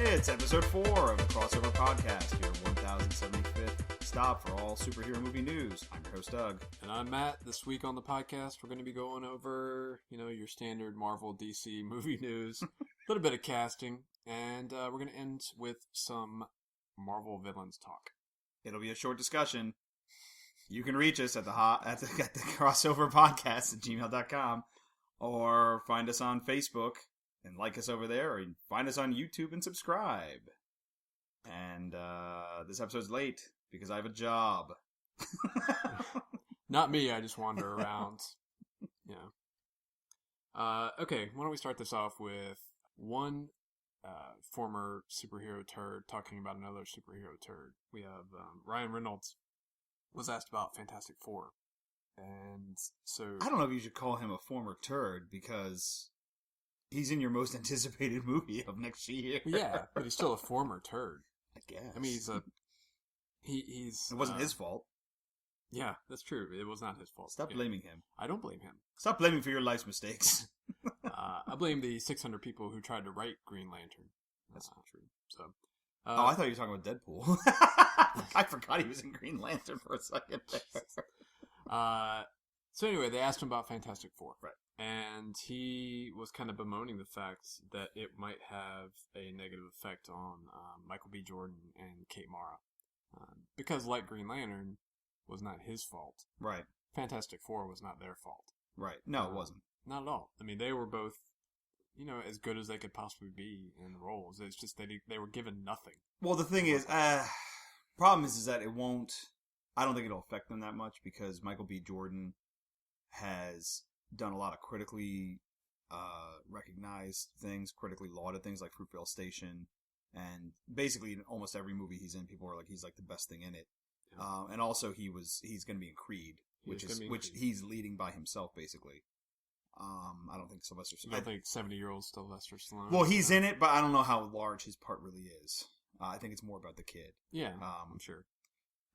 It's episode 4 of the Crossover Podcast, your 1075th stop for all superhero movie news. I'm your host, Doug. And I'm Matt. This week on the podcast, we're going to be going over, your standard Marvel, DC movie news, a little bit of casting, and we're going to end with some Marvel villains talk. It'll be a short discussion. You can reach us at the Crossover Podcast at gmail.com, or find us on Facebook and like us over there, or find us on YouTube and subscribe. And this episode's late because I have a job. Not me, I just wander around. Okay, why don't we start this off with one former superhero turd talking about another superhero turd. We have Ryan Reynolds was asked about Fantastic Four. And so... I don't know if you should call him a former turd, because he's in your most anticipated movie of next year. Yeah, but he's still a former turd. I guess. I mean, he's... It wasn't his fault. Yeah, that's true. It was not his fault. Stop blaming him. I don't blame him. Stop blaming for your life's mistakes. I blame the 600 people who tried to write Green Lantern. That's not true. So, I thought you were talking about Deadpool. I forgot he was in Green Lantern for a second there. So anyway, they asked him about Fantastic Four. Right. And he was kind of bemoaning the fact that it might have a negative effect on Michael B. Jordan and Kate Mara. Because like Green Lantern was not his fault. Right. Fantastic Four was not their fault. Right. No, it wasn't. Not at all. I mean, they were both, as good as they could possibly be in the roles. It's just that they were given nothing. Well, the thing is, problem is that it won't, I don't think it'll affect them that much, because Michael B. Jordan has done a lot of critically recognized things, critically lauded things like Fruitvale Station, and basically in almost every movie he's in, people are like, he's like the best thing in it. Yeah. And also he's going to be in Creed, which he's leading by himself, basically. I don't think Sylvester Stallone. I don't think 70-year-old Sylvester Stallone. Well, he's in it, but I don't know how large his part really is. I think it's more about the kid. Yeah, I'm sure.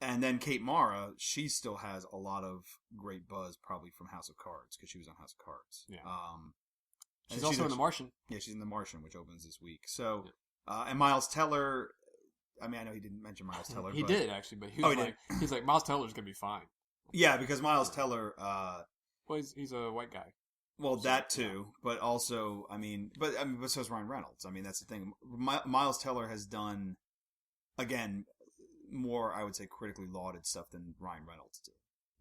And then Kate Mara, she still has a lot of great buzz, probably from House of Cards, because she was on House of Cards. Yeah. She's also in The Martian. Yeah, she's in The Martian, which opens this week. So, and Miles Teller, I mean, I know he didn't mention Miles Teller. He did, actually, but he's like, Miles Teller's going to be fine. Yeah, because Miles Teller... well, he's a white guy. Well, that too, but also, but so is Ryan Reynolds. I mean, that's the thing. Miles Teller has done, again, more, I would say, critically lauded stuff than Ryan Reynolds did.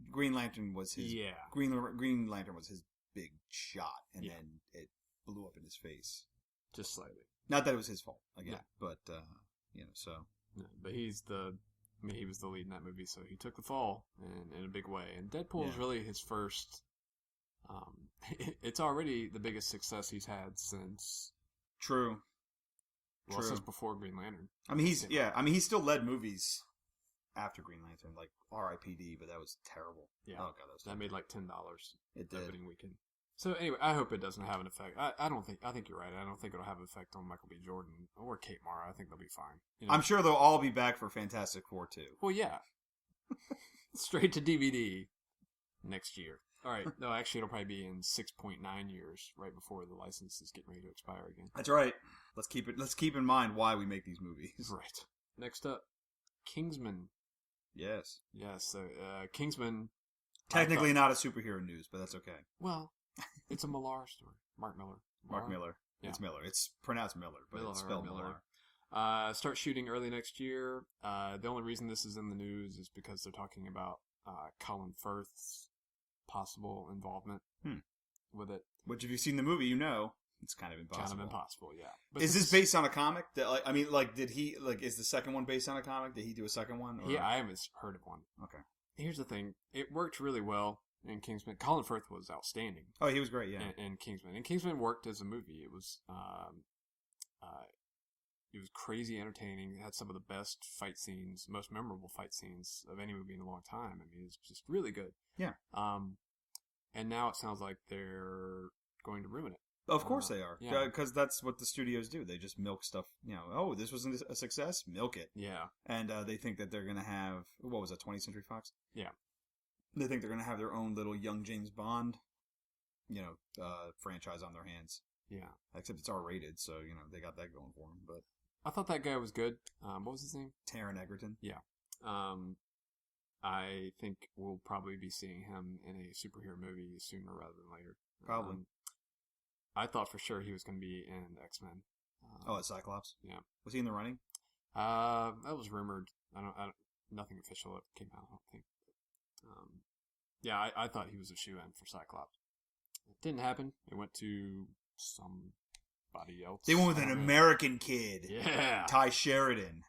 Green Lantern was his... Yeah. Green Lantern was his big shot, and then it blew up in his face. Just slightly. Not that it was his fault, again, but, so... Yeah, but he was the lead in that movie, so he took the fall in a big way. And Deadpool is really his first... it's already the biggest success he's had since... True. Well, since before Green Lantern. I mean, he still led movies after Green Lantern, like R.I.P.D., but that was terrible. Yeah. Oh, God, that made like $10. It did. Opening weekend. So anyway, I hope it doesn't have an effect. I think you're right. I don't think it'll have an effect on Michael B. Jordan or Kate Mara. I think they'll be fine. I'm sure they'll all be back for Fantastic Four, too. Well, yeah. Straight to DVD next year. All right. No, actually, it'll probably be in 6.9 years, right before the license is getting ready to expire again. That's right. Let's keep in mind why we make these movies. Right. Next up, Kingsman. Yes. Yes. So, Kingsman. Technically not a superhero news, but that's okay. Well, it's a Millar story. Mark Miller. Mark Miller. Yeah. It's Miller. It's pronounced Miller, but it's spelled Millar. Start shooting early next year. The only reason this is in the news is because they're talking about Colin Firth's possible involvement with it. Which, if you've seen the movie, you know it's kind of impossible. Kind of impossible, yeah. But is this based on a comic? Did he is the second one based on a comic? Did he do a second one? Or? Yeah, I haven't heard of one. Okay. Here's the thing: it worked really well in Kingsman. Colin Firth was outstanding. Oh, he was great, yeah. In Kingsman, and Kingsman worked as a movie. It was crazy entertaining. It had some of the best fight scenes, most memorable fight scenes of any movie in a long time. I mean, it's just really good. Yeah. And now it sounds like they're going to ruin it. Of course they are. Because that's what the studios do. They just milk stuff. Oh, this wasn't a success? Milk it. Yeah. And they think that they're going to have, what was that, 20th Century Fox? Yeah. They think they're going to have their own little young James Bond, franchise on their hands. Yeah. Except it's R-rated, so, they got that going for them. But I thought that guy was good. What was his name? Taron Egerton. Yeah. I think we'll probably be seeing him in a superhero movie sooner rather than later. Probably. I thought for sure he was going to be in X-Men. As Cyclops? Yeah. Was he in the running? That was rumored. I don't nothing official that came out, I don't think. Yeah, I thought he was a shoe-in for Cyclops. It didn't happen. It went to somebody else. They went with an American kid. Yeah. Ty Sheridan.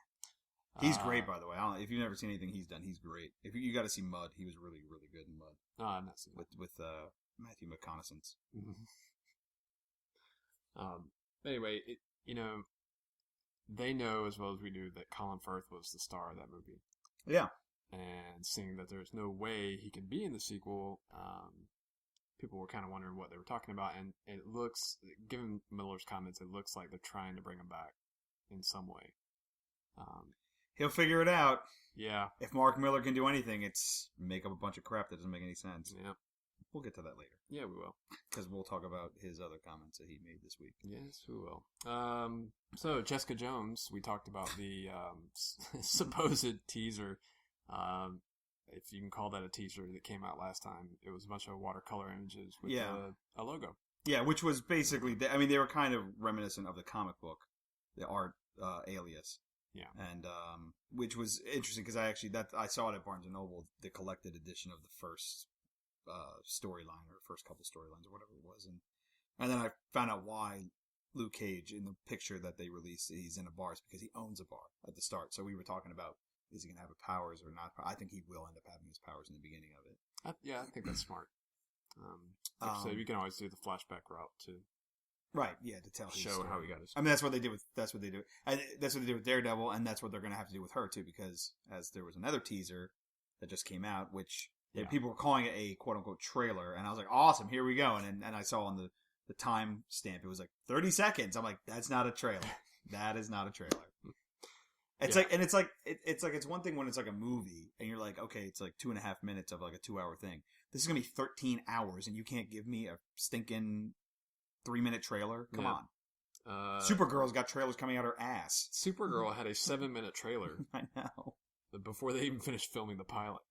He's great, by the way. If you've never seen anything he's done, he's great. If you got to see Mud, he was really, really good in Mud. I've not seen that. With Matthew McConaughey. Anyway, they know as well as we do that Colin Firth was the star of that movie. Yeah. And seeing that there's no way he can be in the sequel, people were kind of wondering what they were talking about. And it looks, given Miller's comments, it looks like they're trying to bring him back in some way. He'll figure it out. Yeah. If Mark Miller can do anything, it's make up a bunch of crap that doesn't make any sense. Yeah. We'll get to that later. Yeah, we will. Because we'll talk about his other comments that he made this week. Yes, we will. So, Jessica Jones, we talked about the supposed teaser. If you can call that a teaser that came out last time. It was a bunch of watercolor images with a logo. Yeah, which was basically, they were kind of reminiscent of the comic book, the art Alias. Yeah. And which was interesting because I saw it at Barnes & Noble, the collected edition of the first storyline or first couple storylines or whatever it was, and then I found out why Luke Cage in the picture that they released he's in a bar is because he owns a bar at the start. So we were talking about is he going to have powers or not? I think he will end up having his powers in the beginning of it. I think that's smart. Like I said, you can always do the flashback route too. Right, yeah, to tell his show story. How he got his. I mean, that's what they did with Daredevil, and that's what they're going to have to do with her too, because as there was another teaser that just came out, which people were calling it a quote unquote trailer, and I was like, awesome, here we go, and I saw on the time stamp it was like 30 seconds. I'm like, that's not a trailer. That is not a trailer. It's it's one thing when it's like a movie, and you're like, okay, it's like 2.5 minutes of like a 2-hour thing. This is gonna be 13 hours, and you can't give me a stinking 3-minute trailer. Come on. Supergirl's got trailers coming out her ass. Supergirl had a 7-minute trailer. I know. Before they even finished filming the pilot.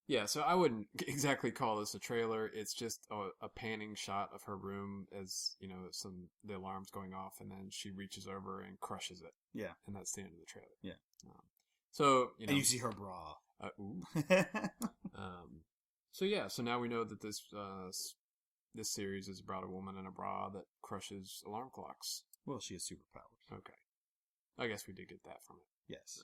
Yeah, so I wouldn't exactly call this a trailer. It's just a panning shot of her room as, the alarm's going off, and then she reaches over and crushes it. Yeah. And that's the end of the trailer. Yeah. And you see her bra. Ooh. So now we know that this series is about a woman in a bra that crushes alarm clocks. Well, she has superpowers. Okay. I guess we did get that from it. Yes.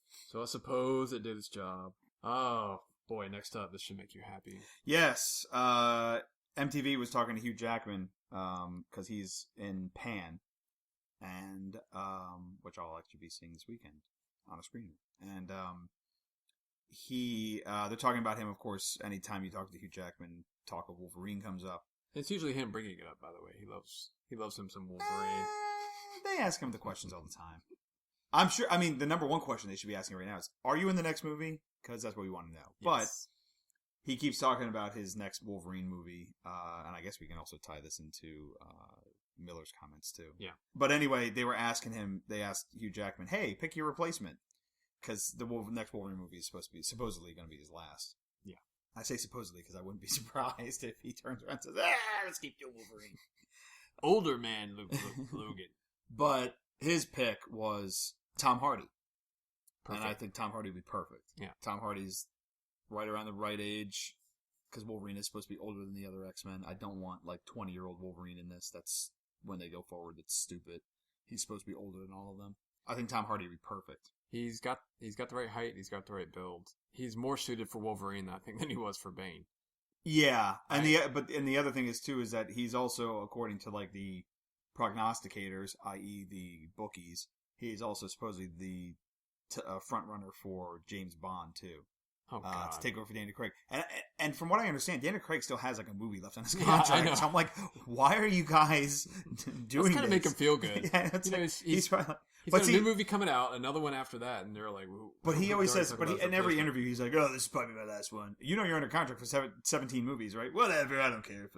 So I suppose it did its job. Oh, boy, next up, this should make you happy. Yes. MTV was talking to Hugh Jackman, because he's in Pan, and, which I'll actually be seeing this weekend on a screener. And, they're talking about him, of course, anytime you talk to Hugh Jackman, talk of Wolverine comes up. It's usually him bringing it up, by the way. He loves him some Wolverine. They ask him the questions all the time. I'm sure, the number one question they should be asking right now is, are you in the next movie? Because that's what we want to know. Yes. But he keeps talking about his next Wolverine movie, and I guess we can also tie this into Miller's comments too. Yeah. But anyway, they asked Hugh Jackman, hey, pick your replacement. Because the next Wolverine movie is supposedly going to be his last. Yeah. I say supposedly because I wouldn't be surprised if he turns around and says, let's keep you Wolverine. Older man Logan. But his pick was Tom Hardy. Perfect. And I think Tom Hardy would be perfect. Yeah. Tom Hardy's right around the right age, because Wolverine is supposed to be older than the other X-Men. I don't want, 20-year-old Wolverine in this. That's, when they go forward, it's stupid. He's supposed to be older than all of them. I think Tom Hardy would be perfect. He's got the right height, he's got the right build. He's more suited for Wolverine, I think, than he was for Bane. Yeah. And the other thing is that he's also, according to, the prognosticators, i.e. the bookies, he's also supposedly the front runner for James Bond too. Oh, God. To take over for Daniel Craig. And from what I understand, Daniel Craig still has a movie left on his contract. Yeah, so I'm like, why are you guys doing this? Kind of make him feel good. Yeah, he's probably, he's got a new movie coming out, another one after that, and they're like, but he always says, in every interview, he's like, oh, this is probably my last one. You're under contract for 17 movies, right? Whatever, I don't care.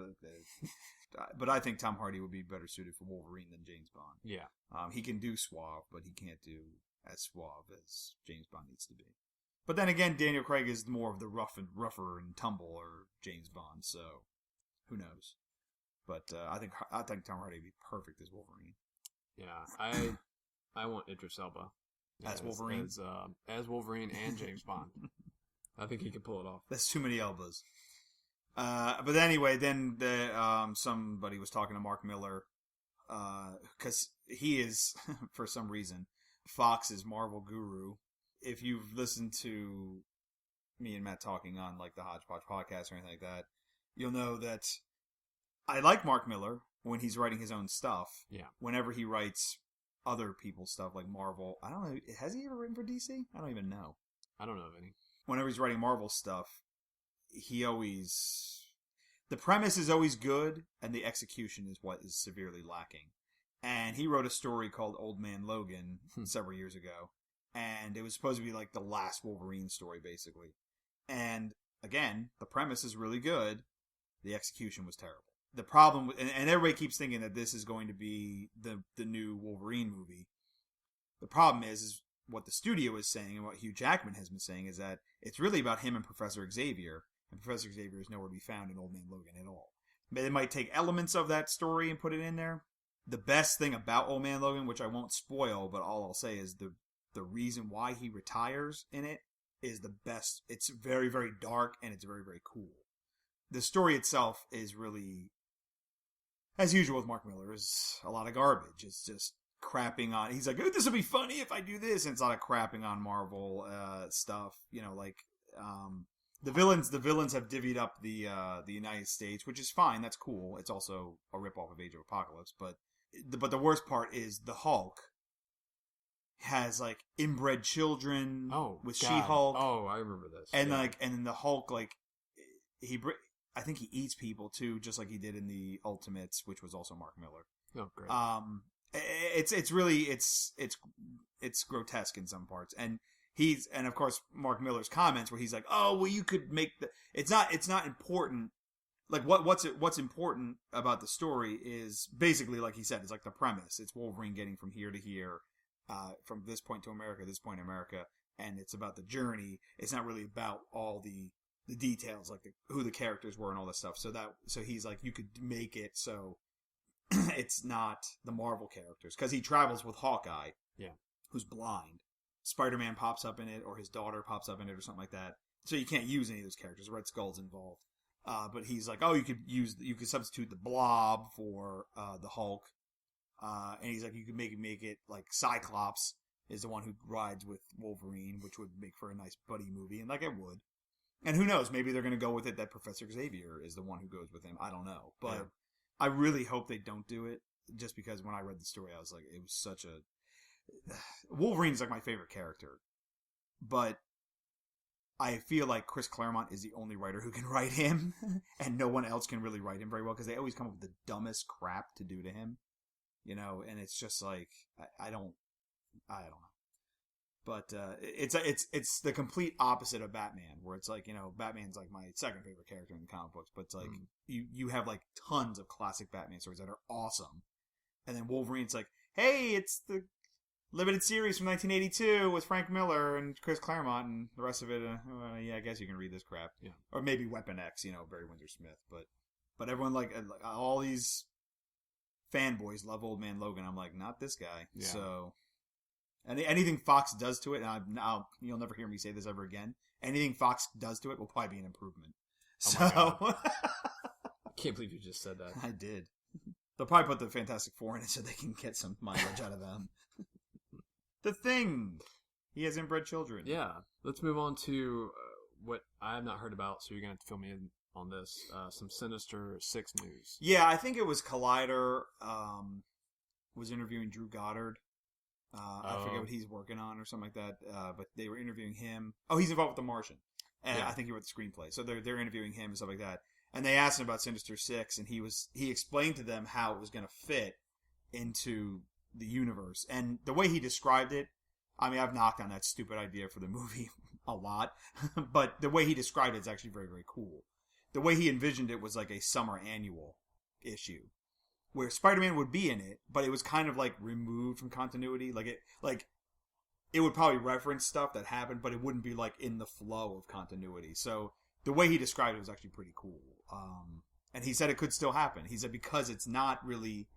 but I think Tom Hardy would be better suited for Wolverine than James Bond. Yeah. He can do suave, but he can't do as suave as James Bond needs to be. But then again, Daniel Craig is more of the rougher and tumble or James Bond, so who knows? But I think Tom Hardy would be perfect as Wolverine. Yeah, I want Idris Elba as Wolverine, as Wolverine and James Bond. I think he can pull it off. That's too many Elbas. But anyway, then somebody was talking to Mark Miller because he is, for some reason, Fox's Marvel guru. If you've listened to me and Matt talking on like the Hodgepodge podcast or anything like that, you'll know that I like Mark Miller when he's writing his own stuff. Yeah. Whenever he writes other people's stuff like Marvel, I don't know. Has he ever written for DC? I don't even know. I don't know of any. Whenever he's writing Marvel stuff, the premise is always good, and the execution is what is severely lacking. And he wrote a story called Old Man Logan several years ago, and it was supposed to be like the last Wolverine story, basically. And again, the premise is really good. The execution was terrible. The problem, and everybody keeps thinking that this is going to be the new Wolverine movie. The problem is what the studio is saying and what Hugh Jackman has been saying is that it's really about him and Professor Xavier, and Professor Xavier is nowhere to be found in Old Man Logan at all. They might take elements of that story and put it in there. The best thing about Old Man Logan, which I won't spoil, but all I'll say is the reason why he retires in it is the best. It's very, very dark, and it's very, very cool. The story itself is really, as usual with Mark Miller, is a lot of garbage. It's just crapping on. He's like, oh, this will be funny if I do this, and it's a lot of crapping on Marvel stuff. The villains have divvied up the United States, which is fine. That's cool. It's also a ripoff of Age of Apocalypse, but the worst part is the Hulk has like inbred children with God. She-Hulk. Oh, I remember this. And and then the Hulk I think he eats people too, just like he did in the Ultimates, which was also Mark Miller. Oh, great. It's grotesque in some parts, and of course Mark Miller's comments where he's like, oh well, you could make it's not important. Like what's important about the story is basically, like he said, it's like the premise. It's Wolverine getting from here to here, from this point to America, this point to America, and it's about the journey. It's not really about all the details, like who the characters were and all this stuff. So he's like, you could make it so it's not the Marvel characters, because he travels with Hawkeye, who's blind. Spider-Man pops up in it, or his daughter pops up in it, or something like that. So you can't use any of those characters. Red Skull's involved. But he's like, oh, you could substitute the Blob for the Hulk, and he's like, you could make it like Cyclops is the one who rides with Wolverine, which would make for a nice buddy movie, and like it would. And who knows? Maybe they're going to go with it that Professor Xavier is the one who goes with him. I don't know, but I really hope they don't do it. Just because when I read the story, I was like, it was such a Wolverine's like my favorite character, but I feel like Chris Claremont is the only writer who can write him, and no one else can really write him very well, because they always come up with the dumbest crap to do to him, and it's just like I don't know. But it's the complete opposite of Batman, where it's like, Batman's like my second favorite character in the comic books, but it's like you have like tons of classic Batman stories that are awesome, and then Wolverine's like, hey, it's the limited series from 1982 with Frank Miller and Chris Claremont, and the rest of it, I guess you can read this crap. Yeah. Or maybe Weapon X, Barry Windsor Smith. But everyone, like all these fanboys love Old Man Logan. I'm like, not this guy. Yeah. So, anything Fox does to it, and you'll never hear me say this ever again, anything Fox does to it will probably be an improvement. Oh my God. I can't believe you just said that. I did. They'll probably put the Fantastic Four in it so they can get some mileage out of them. The Thing. He has inbred children. Yeah. Let's move on to what I have not heard about, so you're going to have to fill me in on this. Some Sinister Six news. Yeah, I think it was Collider was interviewing Drew Goddard. I forget what he's working on or something like that, but they were interviewing him. Oh, he's involved with The Martian. And I think he wrote the screenplay. So they're interviewing him and stuff like that. And they asked him about Sinister Six, and he explained to them how it was going to fit into the universe. And the way he described it, I mean, I've knocked on that stupid idea for the movie a lot, but the way he described it is actually very, very cool. The way he envisioned it was like a summer annual, issue where Spider-Man would be in it, but it was kind of like removed from continuity. It would probably reference stuff that happened, but it wouldn't be like in the flow of continuity. So the way he described it was actually pretty cool. And he said it could still happen. He said because it's not really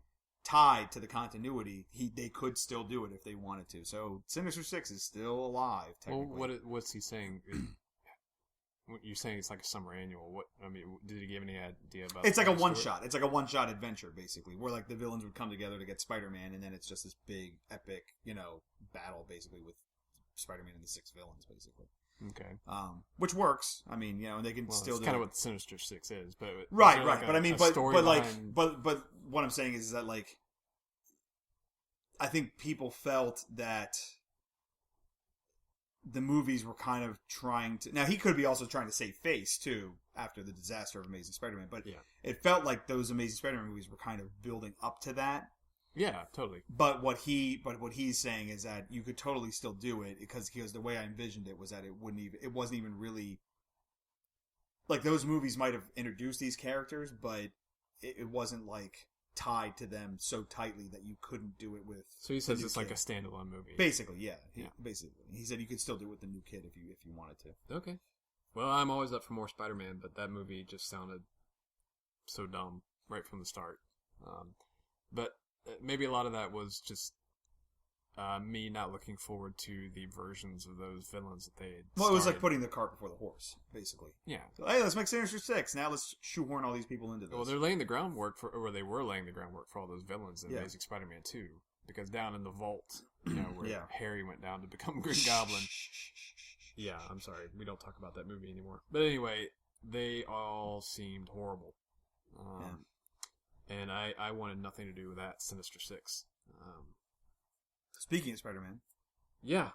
tied to the continuity, they could still do it if they wanted to. So Sinister Six is still alive, technically. Well, what's he saying? You're saying it's like a summer annual. What I mean, did he give any idea about? It's like a one shot. It's like a one shot adventure, basically, where like the villains would come together to get Spider-Man, and then it's just this big epic, battle basically with Spider-Man and the 6 villains, basically. Okay. Which works. I mean, they can still do kind of what Sinister Six is, but right. Like but I mean, but what I'm saying is that like, I think people felt that the movies were kind of trying to... Now, he could be also trying to save face, too, after the disaster of Amazing Spider-Man. But It felt like those Amazing Spider-Man movies were kind of building up to that. Yeah, totally. But what he's saying is that you could totally still do it because the way I envisioned it was that it wasn't even really... Like, those movies might have introduced these characters, but it wasn't, like, tied to them so tightly that you couldn't do it with... So he says it's like a standalone movie. Basically, yeah. Basically. He said you could still do it with the new kid if you wanted to. Okay. Well, I'm always up for more Spider-Man, but that movie just sounded so dumb right from the start. But maybe a lot of that was just me not looking forward to the versions of those villains that they had Well, it was like putting the cart before the horse, basically. Yeah. So, hey, let's make Sinister Six. Now let's shoehorn all these people into this. Well, they're laying the groundwork they were laying the groundwork for all those villains in Amazing Spider-Man 2. Because down in the vault, where Harry went down to become Green Goblin. Yeah, I'm sorry. We don't talk about that movie anymore. But anyway, they all seemed horrible. And I wanted nothing to do with that Sinister Six. Speaking of Spider-Man. Yeah.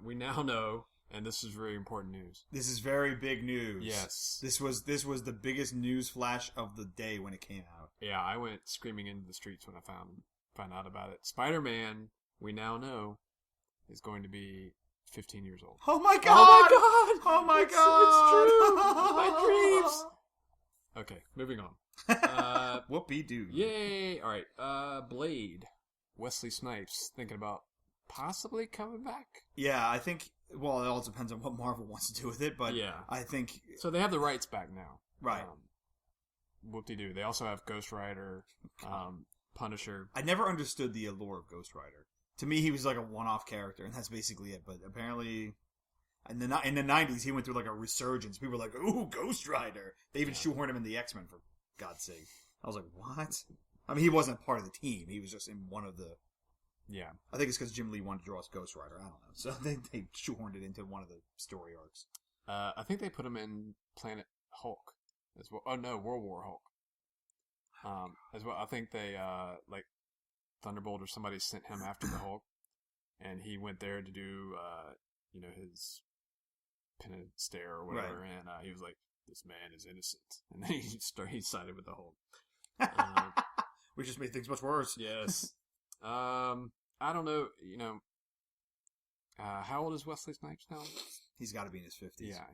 We now know, and this is very important news. This is very big news. Yes. This was the biggest news flash of the day when it came out. Yeah, I went screaming into the streets when I found out about it. Spider-Man, we now know, is going to be 15 years old. Oh my god! Oh my god! It's true! My dreams! Okay, moving on. Whoopee-doo. Yay! Alright, Blade. Wesley Snipes thinking about possibly coming back? Yeah, I think... Well, it all depends on what Marvel wants to do with it, but I think... So they have the rights back now. Right. Whoop-de-doo. They also have Ghost Rider, Punisher. I never understood the allure of Ghost Rider. To me, he was like a one-off character, and that's basically it. But apparently, in the 90s, he went through like a resurgence. People were like, ooh, Ghost Rider. They even shoehorned him in the X-Men, for God's sake. I was like, what? I mean, he wasn't part of the team. He was just in one of the... Yeah. I think it's because Jim Lee wanted to draw us Ghost Rider. I don't know. So they shoehorned it into one of the story arcs. I think they put him in Planet Hulk as well. Oh, no, World War Hulk. As well. I think they, like, Thunderbolt or somebody sent him after the Hulk. And he went there to do, his penance stare or whatever. Right. And he was like, this man is innocent. And then he sided with the Hulk. We just made things much worse. Yes. I don't know, how old is Wesley Snipes now? He's got to be in his 50s. Yeah.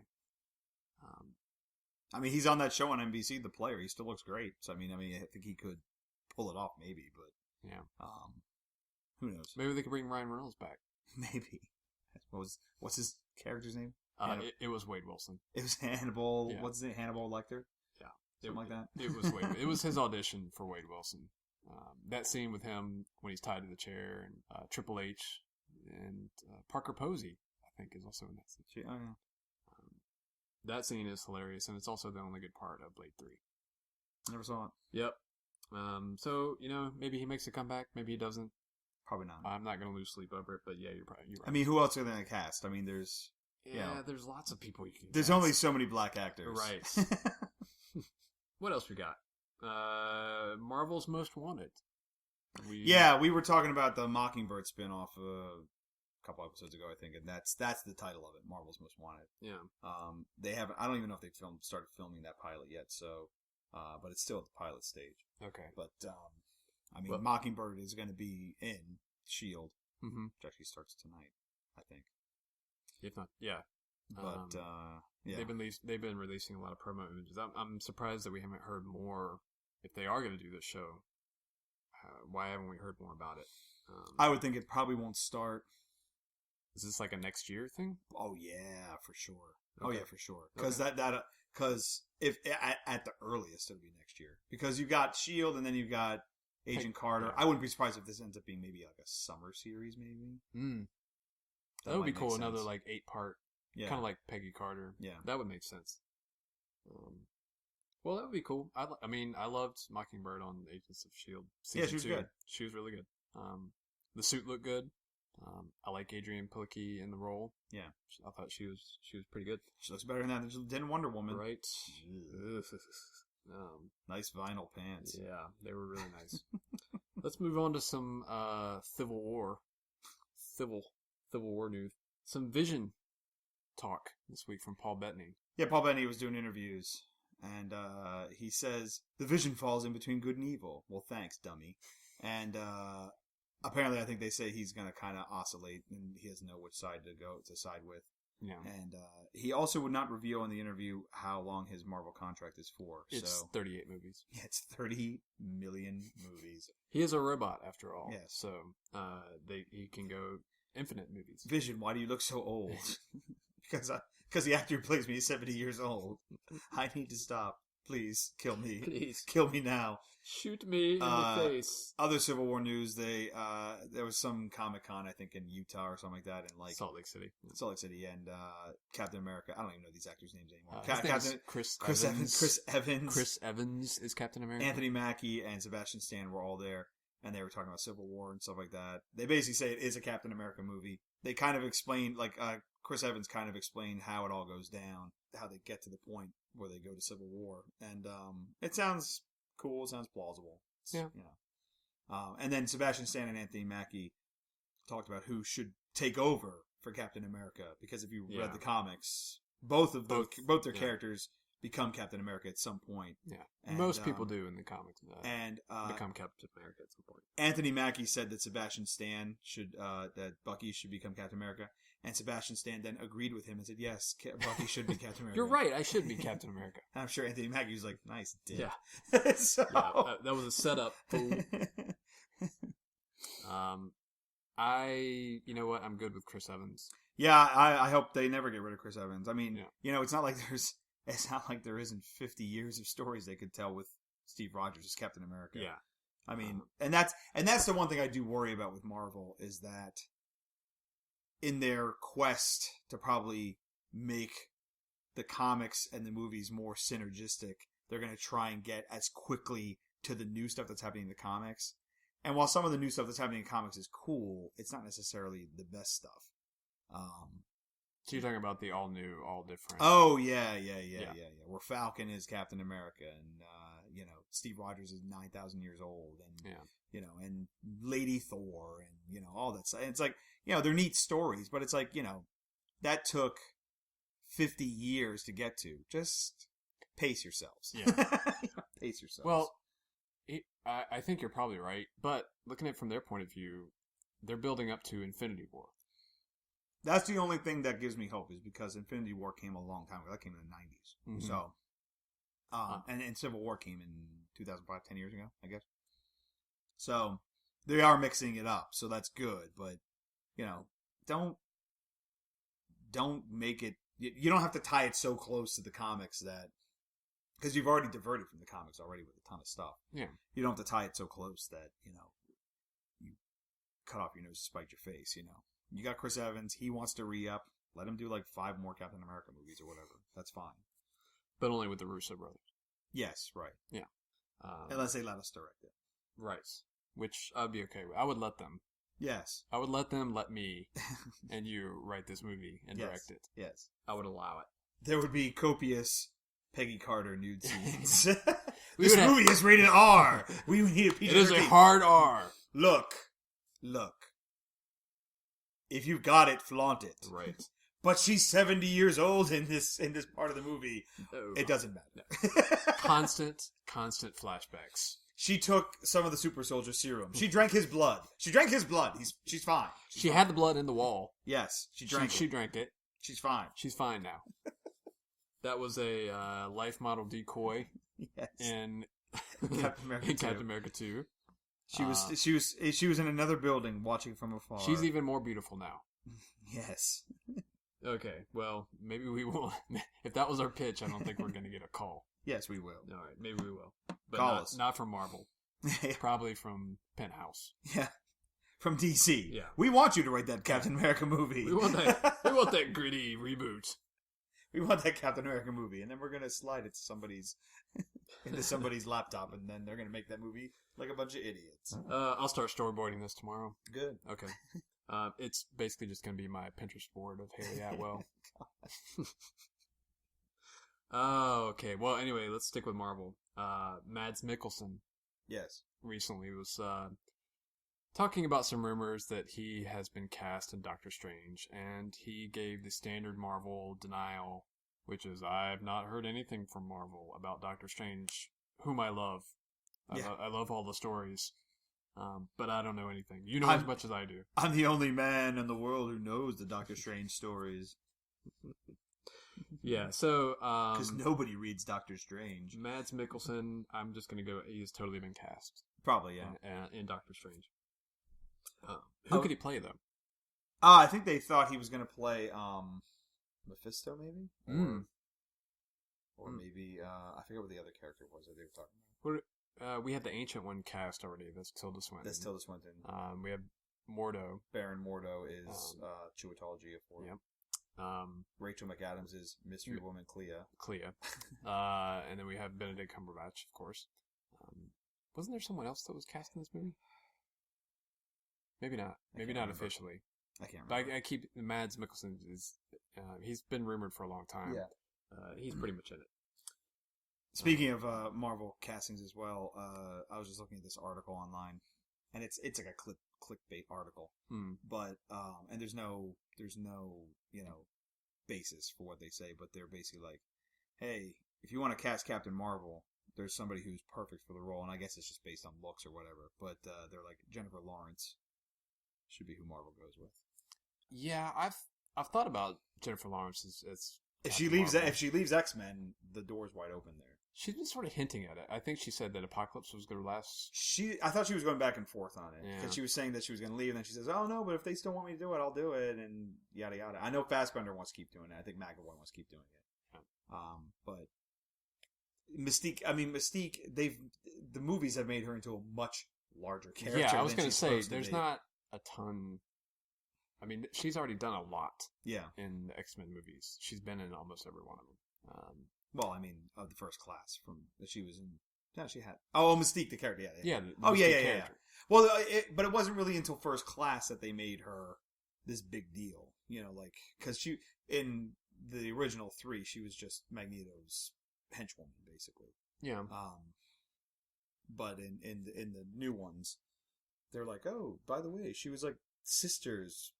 I mean, he's on that show on NBC, The Player. He still looks great. So, I think he could pull it off, maybe, but... Yeah. Who knows? Maybe they could bring Ryan Reynolds back. Maybe. What's his character's name? It was Wade Wilson. It was Hannibal... Yeah. What's his name? Hannibal Lecter? Yeah. Something like that? It was Wade. It was his audition for Wade Wilson. That scene with him when he's tied to the chair, and Triple H, and Parker Posey, I think, is also in that scene. Oh, yeah. That scene is hilarious, and it's also the only good part of Blade 3. Never saw it. Yep. So, maybe he makes a comeback, maybe he doesn't. Probably not. I'm not going to lose sleep over it, but yeah, you're right. I mean, who else are they going to cast? I mean, there's... there's lots of people you can There's cast. only so many black actors. Right. What else we got? Marvel's Most Wanted. We were talking about the Mockingbird spinoff a couple episodes ago, I think, and that's the title of it, Marvel's Most Wanted. Yeah. They haven't. I don't even know if they started filming that pilot yet. So, but it's still at the pilot stage. Okay. But Mockingbird is going to be in S.H.I.E.L.D., which actually starts tonight, I think. If not, yeah. But yeah, they've been releasing a lot of promo images. I'm surprised that we haven't heard more if they are going to do this show, why haven't we heard more about it? I would think it probably won't start. Is this like a next year thing? Oh yeah, for sure. Okay. Oh yeah, for sure. Because if at the earliest it'll be next year, because you've got Shield and then you've got Agent Carter. Yeah. I wouldn't be surprised if this ends up being maybe like a summer series, maybe. That would be might cool. make Another sense. like 8-part, Yeah. kind of like Peggy Carter. Yeah. That would make sense. Well, that would be cool. I mean, I loved Mockingbird on Agents of Shield. Yeah, she was 2. good. She was really good. The suit looked good. I like Adrienne Palicki in the role. Yeah, I thought she was pretty good. she looks better than she did in Wonder Woman. Right. Nice vinyl pants. Yeah, they were really nice. Let's move on to some Civil War news. Some Vision talk this week from Paul Bettany. Yeah, Paul Bettany was doing interviews, and he says the Vision falls in between good and evil. Well, thanks, dummy. And apparently, I think they say he's going to kind of oscillate, and he doesn't know which side to side with. Yeah. And he also would not reveal in the interview how long his Marvel contract is for. It's 38 movies. Yeah, it's 30 million movies. He is a robot, after all. Yes. So he can go infinite movies. Vision, why do you look so old? Because the actor who plays me is 70 years old. I need to stop. Please, kill me. Please. Kill me now. Shoot me in the face. Other Civil War news, there was some Comic-Con, I think, in Utah or something like that, and like Salt Lake City. And Captain America. I don't even know these actors' names anymore. His name is Chris Evans. Chris Evans is Captain America. Anthony Mackie and Sebastian Stan were all there, and they were talking about Civil War and stuff like that. They basically say it is a Captain America movie. They kind of explained, like, Chris Evans kind of explained how it all goes down, how they get to the point where they go to Civil War, and it sounds cool. It sounds plausible. Yeah. You know. And then Sebastian Stan and Anthony Mackie talked about who should take over for Captain America, because if you read the comics, both their characters become Captain America at some point. Yeah, and, most people do in the comics. And become Captain America at some point. Anthony Mackie said that Sebastian Stan that Bucky should become Captain America, and Sebastian Stan then agreed with him and said, "Yes, Bucky should be Captain America." You're right. I should be Captain America. I'm sure Anthony Mackie was like, "Nice, dick." Yeah. So... yeah, that was a setup. You know what? I'm good with Chris Evans. Yeah, I hope they never get rid of Chris Evans. I mean, it's not like there isn't 50 years of stories they could tell with Steve Rogers as Captain America. Yeah. I mean, and that's the one thing I do worry about with Marvel, is that in their quest to probably make the comics and the movies more synergistic, they're going to try and get as quickly to the new stuff that's happening in the comics. And while some of the new stuff that's happening in comics is cool, it's not necessarily the best stuff. So you're talking about the all new, all different. Oh yeah. Where Falcon is Captain America, and Steve Rogers is 9,000 years old, and and Lady Thor, and all that stuff. And it's like, they're neat stories, but it's like, that took 50 years to get to. Just pace yourselves. Yeah, pace yourselves. Well, I think you're probably right, but looking at it from their point of view, they're building up to Infinity War. That's the only thing that gives me hope, is because Infinity War came a long time ago. That came in the 90s. Mm-hmm. So, and Civil War came in 2005, 10 years ago, I guess. So, they are mixing it up, so that's good. But, don't make it... You don't have to tie it so close to the comics that... Because you've already diverted from the comics already with a ton of stuff. Yeah. You don't have to tie it so close that, you cut off your nose to spite your face, You got Chris Evans. He wants to re-up. Let him do like 5 more Captain America movies or whatever. That's fine. But only with the Russo brothers. Yes, right. Yeah. Unless they let us direct it. Right. Which I'd be okay with. I would let them. Yes. I would let them let me and you write this movie and direct it. Yes. I would allow it. There would be copious Peggy Carter nude scenes. This movie is rated R. We need a PG-13. It is a hard R. Look. If you've got it, flaunt it. Right. But she's 70 years old in this part of the movie. Oh. It doesn't matter. No. Constant flashbacks. She took some of the super soldier serum. She drank his blood. She's fine. She's she fine. had the blood in the wall. Yes, she drank it. She drank it. She's fine. She's fine now. That was a life model decoy. Yes. And Captain America in 2. Captain America 2. She was in another building watching from afar. She's even more beautiful now. Yes. Okay, well, maybe we won't. If that was our pitch, I don't think we're going to get a call. Yes, we will. All right, maybe we will. But Call us. Not from Marvel. Probably from Penthouse. Yeah. From DC. Yeah. We want you to write that Captain America movie. We want that. We want that gritty reboot. We want that Captain America movie, and then we're gonna slide it to into somebody's laptop, and then they're gonna make that movie like a bunch of idiots. I'll start storyboarding this tomorrow. Good. Okay. It's basically just gonna be my Pinterest board of Haley Atwell. Oh, okay. Well, anyway, let's stick with Marvel. Mads Mikkelsen. Yes. Recently was talking about some rumors that he has been cast in Doctor Strange, and he gave the standard Marvel denial, which is, I've not heard anything from Marvel about Doctor Strange, whom I love. I love all the stories, but I don't know anything. You know as much as I do. I'm the only man in the world who knows the Doctor Strange stories. Yeah, so... Because nobody reads Doctor Strange. Mads Mikkelsen, I'm just going to go, he's totally been cast. Probably, yeah. In Doctor Strange. Who could he play, though? I think they thought he was going to play Mephisto, maybe? Or maybe, I forget what the other character was that they were talking about. We had the Ancient One cast already. That's Tilda Swinton. That's Tilda Swinton. We have Mordo. Baron Mordo is Chiwetel Ejiofor. Yep. Rachel McAdams is Mystery Woman Clea. And then we have Benedict Cumberbatch, of course. Wasn't there someone else that was cast in this movie? Maybe not. Maybe not officially. I can't remember. But I keep Mads Mikkelsen is. He's been rumored for a long time. Yeah. He's pretty much in it. Speaking of Marvel castings as well, I was just looking at this article online, and it's like a clickbait article. But and there's no basis for what they say, but they're basically like, hey, if you want to cast Captain Marvel, there's somebody who's perfect for the role, and I guess it's just based on looks or whatever. But they're like, Jennifer Lawrence should be who Marvel goes with. Yeah, I've thought about Jennifer Lawrence as if she leaves X-Men, the door's wide open there. She's been sort of hinting at it. I think she said that Apocalypse was going to last. I thought she was going back and forth on it because she was saying that she was going to leave, and then she says, "Oh no, but if they still want me to do it, I'll do it," and yada yada. I know Fassbender wants to keep doing it. I think McAvoy wants to keep doing it. Yeah. But Mystique. The movies have made her into a much larger character. Yeah, I was going to say there's not a ton. I mean, she's already done a lot. Yeah. In the X-Men movies, she's been in almost every one of them. Well, I mean, of the first class from that she was in. Yeah, she had. Oh, Mystique, the character. Yeah. Yeah. Well, but it wasn't really until First Class that they made her this big deal. Because she in the original 3, she was just Magneto's henchwoman, basically. Yeah. But in the new ones, they're like, oh, by the way, she was like sisters.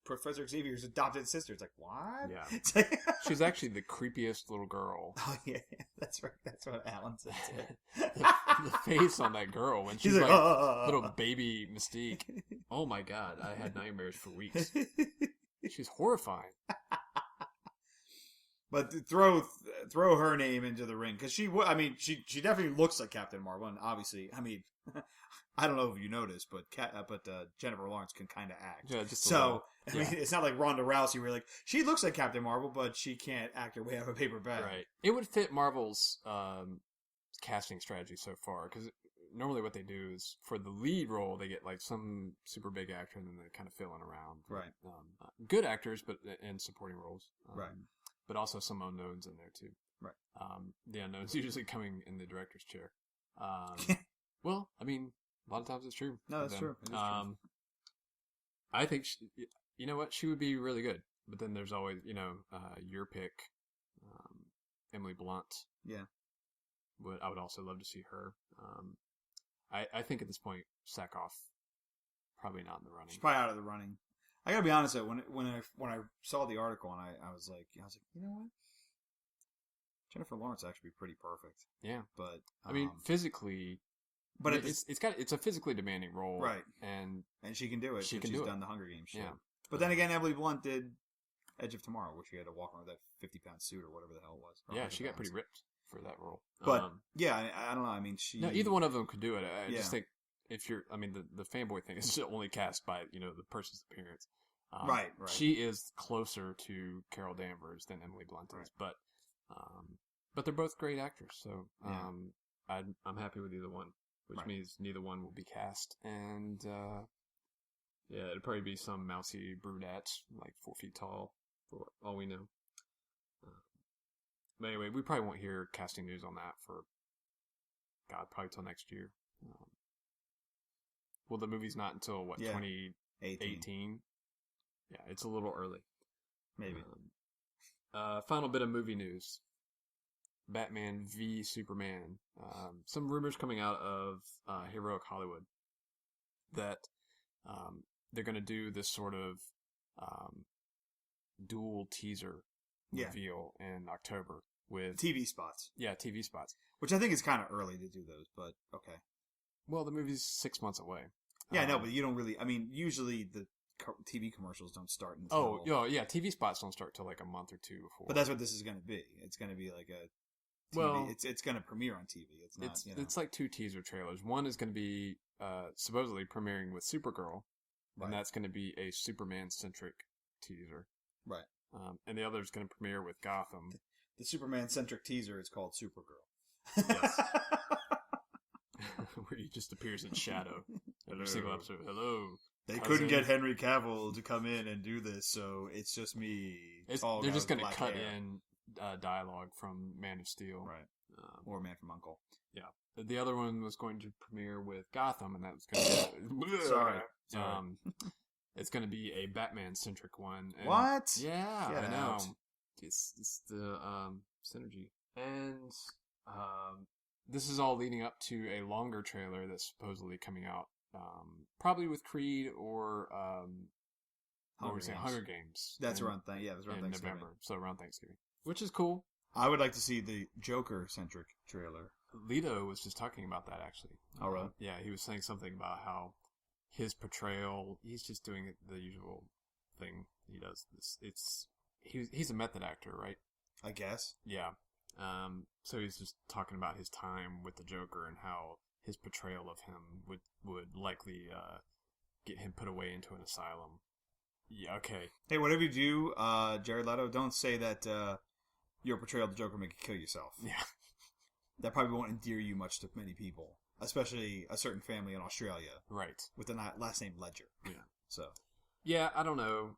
Professor Xavier's adopted sister. It's like, what? Yeah. She's actually the creepiest little girl. Oh, yeah. That's right. That's what Alan said, too. the face on that girl when she's like little baby Mystique. Oh, my God. I had nightmares for weeks. She's horrifying. But throw her name into the ring. Because she definitely looks like Captain Marvel. And obviously, I don't know if you noticed, but Jennifer Lawrence can kind of act. Yeah, just so it's not like Ronda Rousey where you're like, she looks like Captain Marvel, but she can't act her way out of a paper bag. Right. It would fit Marvel's casting strategy so far, because normally what they do is for the lead role they get like some super big actor and then they kind of fill in around. Right. Good actors, but in supporting roles. Right. But also some unknowns in there too. Right. The unknowns usually coming in the director's chair. Well, I mean, a lot of times it's true. No, that's true. It is true. I think, you know what, she would be really good. But then there's always, your pick, Emily Blunt. Yeah. I would also love to see her. I think at this point, Sackhoff, probably not in the running. She's probably out of the running. I gotta be honest though, when I saw the article and I was like, you know what? Jennifer Lawrence actually be pretty perfect. Yeah. But physically. But it's a physically demanding role, right? And she can do it. She's done the Hunger Games shit. Yeah. But then again, Emily Blunt did Edge of Tomorrow, where she had to walk around with that 50-pound suit or whatever the hell it was. Yeah, she got pretty ripped. for that role. But yeah, I don't know. I mean, no, either one of them could do it. I Yeah. just think if you're, I mean, the fanboy thing is only cast by the person's appearance. Right. She is closer to Carol Danvers than Emily Blunt is, but they're both great actors. So I'm happy with either one, which means neither one will be cast, and it'd probably be some mousy brunette, like 4 feet tall, for all we know. But anyway, we probably won't hear casting news on that for, probably till next year. Well, the movie's not until, 2018? Yeah, it's a little early. Maybe. Final bit of movie news. Batman v Superman. Some rumors coming out of Heroic Hollywood that they're going to do this sort of dual teaser reveal in October with TV spots. Yeah, TV spots. Which I think is kind of early to do those, but okay. Well, the movie's 6 months away. Yeah, I know, but you don't really... I mean, usually the TV commercials don't start until... Oh, yeah, TV spots don't start till like a month or two before. But that's what this is going to be. It's going to be like a TV. Well, it's going to premiere on TV. It's not, It's like 2 teaser trailers. One is going to be supposedly premiering with Supergirl, and that's going to be a Superman-centric teaser. Right. And the other is going to premiere with Gotham. The Superman-centric teaser is called Supergirl. Yes. Where he just appears in shadow. Every single episode. Hello. They couldn't get Henry Cavill to come in and do this, so it's just me. They're just going to cut in dialogue from Man of Steel. Right. Or Man from U.N.C.L.E. Yeah. The other one was going to premiere with Gotham, and that was going to be... Sorry. It's going to be a Batman-centric one. And what? Yeah, Get I know. out. It's the synergy. And this is all leading up to a longer trailer that's supposedly coming out, probably with Creed or Hunger Games. That's around Thanksgiving. November, so around Thanksgiving, which is cool. I would like to see the Joker-centric trailer. Leto was just talking about that, actually. Oh, really? Yeah, he was saying something about how his portrayal, he's just doing the usual thing he does. He's a method actor, right? I guess. Yeah. So he's just talking about his time with the Joker and how his portrayal of him would likely get him put away into an asylum. Yeah, okay. Hey, whatever you do, Jared Leto, don't say that your portrayal of the Joker make you kill yourself. Yeah. That probably won't endear you much to many people, especially a certain family in Australia. Right. With the last name Ledger. Yeah. So. Yeah, I don't know.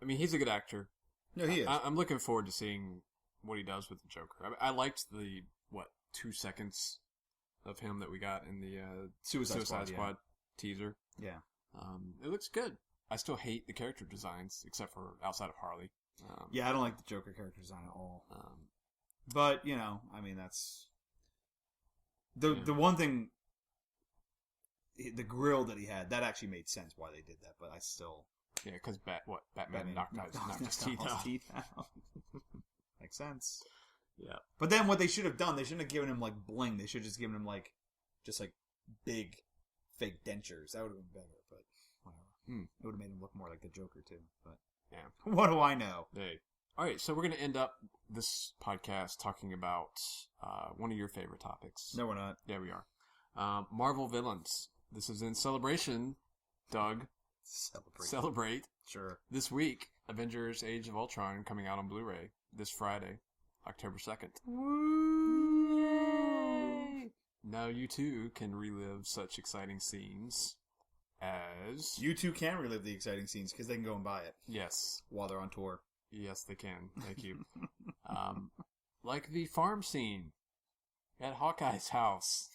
I mean, he's a good actor. No, he is. I'm looking forward to seeing what he does with the Joker. I liked the 2 seconds of him that we got in the Suicide Squad teaser. Yeah. It looks good. I still hate the character designs, except for outside of Harley. Yeah, I don't like the Joker character design at all. But I mean, that's the one thing. The grill that he had, that actually made sense why they did that. But I still. Yeah, because Batman knocked his teeth out. Makes sense. Yeah. But then what they should have done, they shouldn't have given him like bling. They should have just given him just big fake dentures. That would have been better, but whatever. It would have made him look more like the Joker too. But yeah. What do I know? Hey. All right, so we're going to end up this podcast talking about one of your favorite topics. No, we're not. Yeah, we are. Marvel villains. This is in celebration, Doug. Celebrate. Sure. This week, Avengers Age of Ultron coming out on Blu-ray this Friday, October 2nd. Yay! Now you too can relive such exciting scenes as... You too can relive the exciting scenes because they can go and buy it. Yes. While they're on tour. Yes, they can. Thank you. Like the farm scene at Hawkeye's house.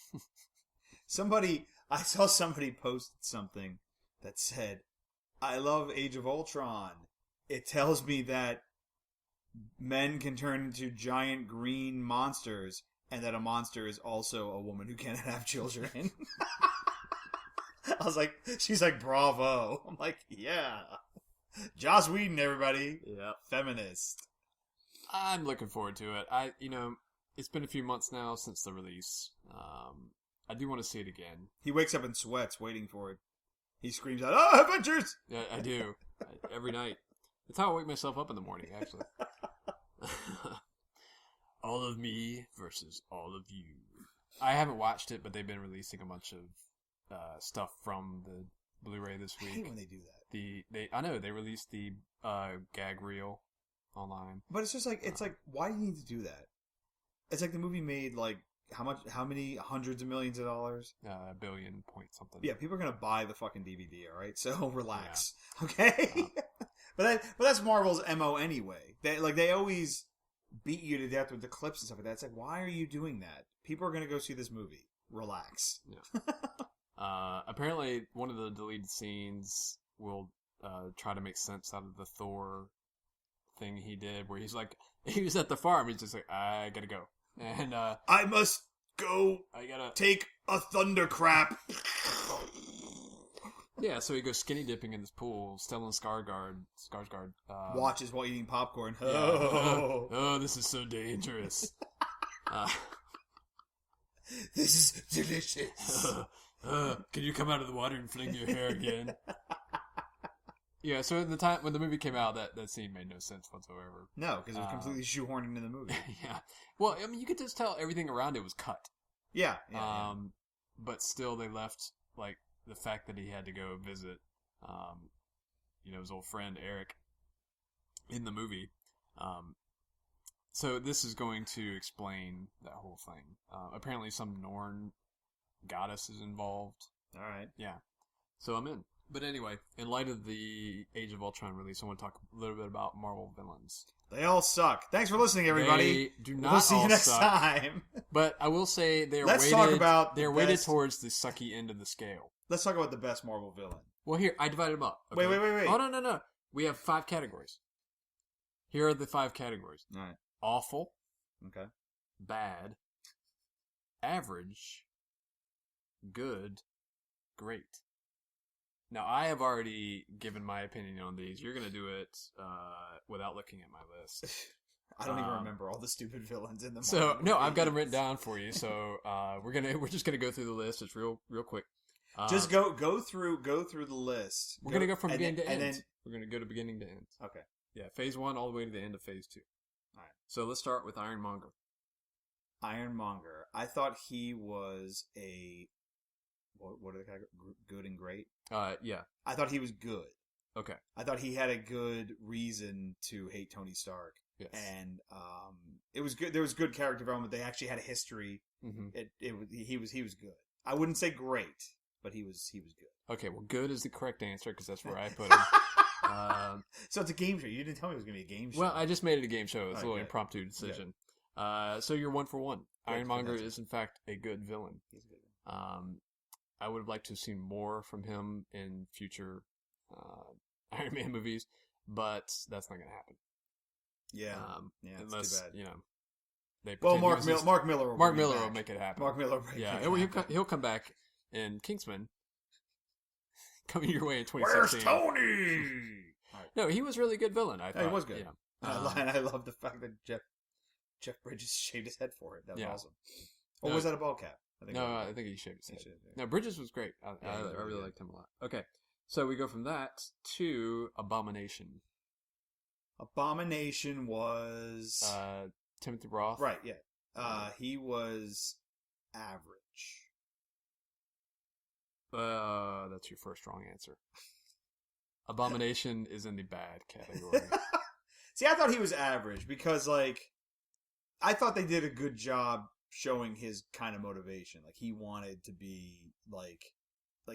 I saw somebody post something that said, I love Age of Ultron. It tells me that men can turn into giant green monsters and that a monster is also a woman who cannot have children. I was like, she's like, bravo. I'm like, yeah. Joss Whedon, everybody. Yeah. Feminist. I'm looking forward to it. It's been a few months now since the release. I do want to see it again. He wakes up in sweats waiting for it. He screams out, "Oh, Avengers!" Yeah, I do. Every night. That's how I wake myself up in the morning, actually. all of me versus all of you. I haven't watched it, but they've been releasing a bunch of stuff from the Blu-ray this I week. hate when they do that. I know they released the gag reel online, But it's just like why do you need to do that? It's like the movie made like how many hundreds of millions of dollars? $1 billion point something. Yeah, people are gonna buy the fucking DVD. All right, so relax, okay? But that's Marvel's MO anyway. They always beat you to death with the clips and stuff like that. It's like, why are you doing that? People are gonna go see this movie. Relax. Yeah. Apparently, one of the deleted scenes will try to make sense out of the Thor thing he did, where he's like, he was at the farm. He's just like, I gotta go, and I must go. I gotta take a thunder crap. Yeah, so he goes skinny dipping in this pool. Stellan Skarsgård Watches while eating popcorn. Yeah. Oh, this is so dangerous. This is delicious. Can you come out of the water and fling your hair again? Yeah, so at the time when the movie came out, that scene made no sense whatsoever. No, because it was completely shoehorned into the movie. Yeah. Well, I mean, you could just tell everything around it was cut. Yeah. But still, they left, like, the fact that he had to go visit, his old friend Eric in the movie. So this is going to explain that whole thing. Apparently some Norn goddess is involved. All right. Yeah. So I'm in. But anyway, in light of the Age of Ultron release, I want to talk a little bit about Marvel villains. They all suck. Thanks for listening, everybody. They do not. We'll see you next suck. time. But I will say they're weighted towards the sucky end of the scale. Let's talk about the best Marvel villain. Well, here, I divided them up. Okay? Wait. Oh, no. We have 5 categories. Here are the 5 categories. All right. Awful. Okay. Bad. Average. Good. Great. Now, I have already given my opinion on these. You're going to do it without looking at my list. I don't even remember all the stupid villains in the Marvel So, no, movies. I've got them written down for you. So, we're just going to go through the list. It's real quick. Just go through the list. We're going to go from beginning to end. And then, we're going to go to beginning to end. Okay. Yeah, phase 1 all the way to the end of phase 2. All right. So let's start with Ironmonger. Ironmonger. I thought he was a what are the categories? Good and great? Yeah. I thought he was good. Okay. I thought he had a good reason to hate Tony Stark. Yes. And it was good. There was good character development. They actually had a history. Mm-hmm. He was good. I wouldn't say great, but he was good. Okay, well, good is the correct answer because that's where I put him. So it's a game show. You didn't tell me it was going to be a game show. Well, I just made it a game show. It's a little Okay. impromptu decision. So you're 1 for 1. Good, Ironmonger fantastic. is, in fact, a good villain. He's a good one. I would have liked to have seen more from him in future Iron Man movies, but that's not going to happen. Yeah. Unless, it's too bad. They Well, pretend Mark Miller will Mark bring it Miller will back. make it happen. Mark Miller will bring Yeah, it back. he'll come back in Kingsman, coming your way in Where's 2016. Tony? No, he was really good villain. I thought he was good. Yeah. And I love the fact that Jeff Bridges shaved his head for it. That was awesome. Or No, was that a ball cap? I think he shaved his head. He should, yeah. No, Bridges was great. I he was really really good. liked him a lot. Okay, so we go from that to Abomination. Abomination was Timothy Roth. right. Yeah, he was average. That's your first wrong answer. Abomination is in the bad category. See, I thought he was average because, I thought they did a good job showing his kind of motivation. Like, he wanted to be,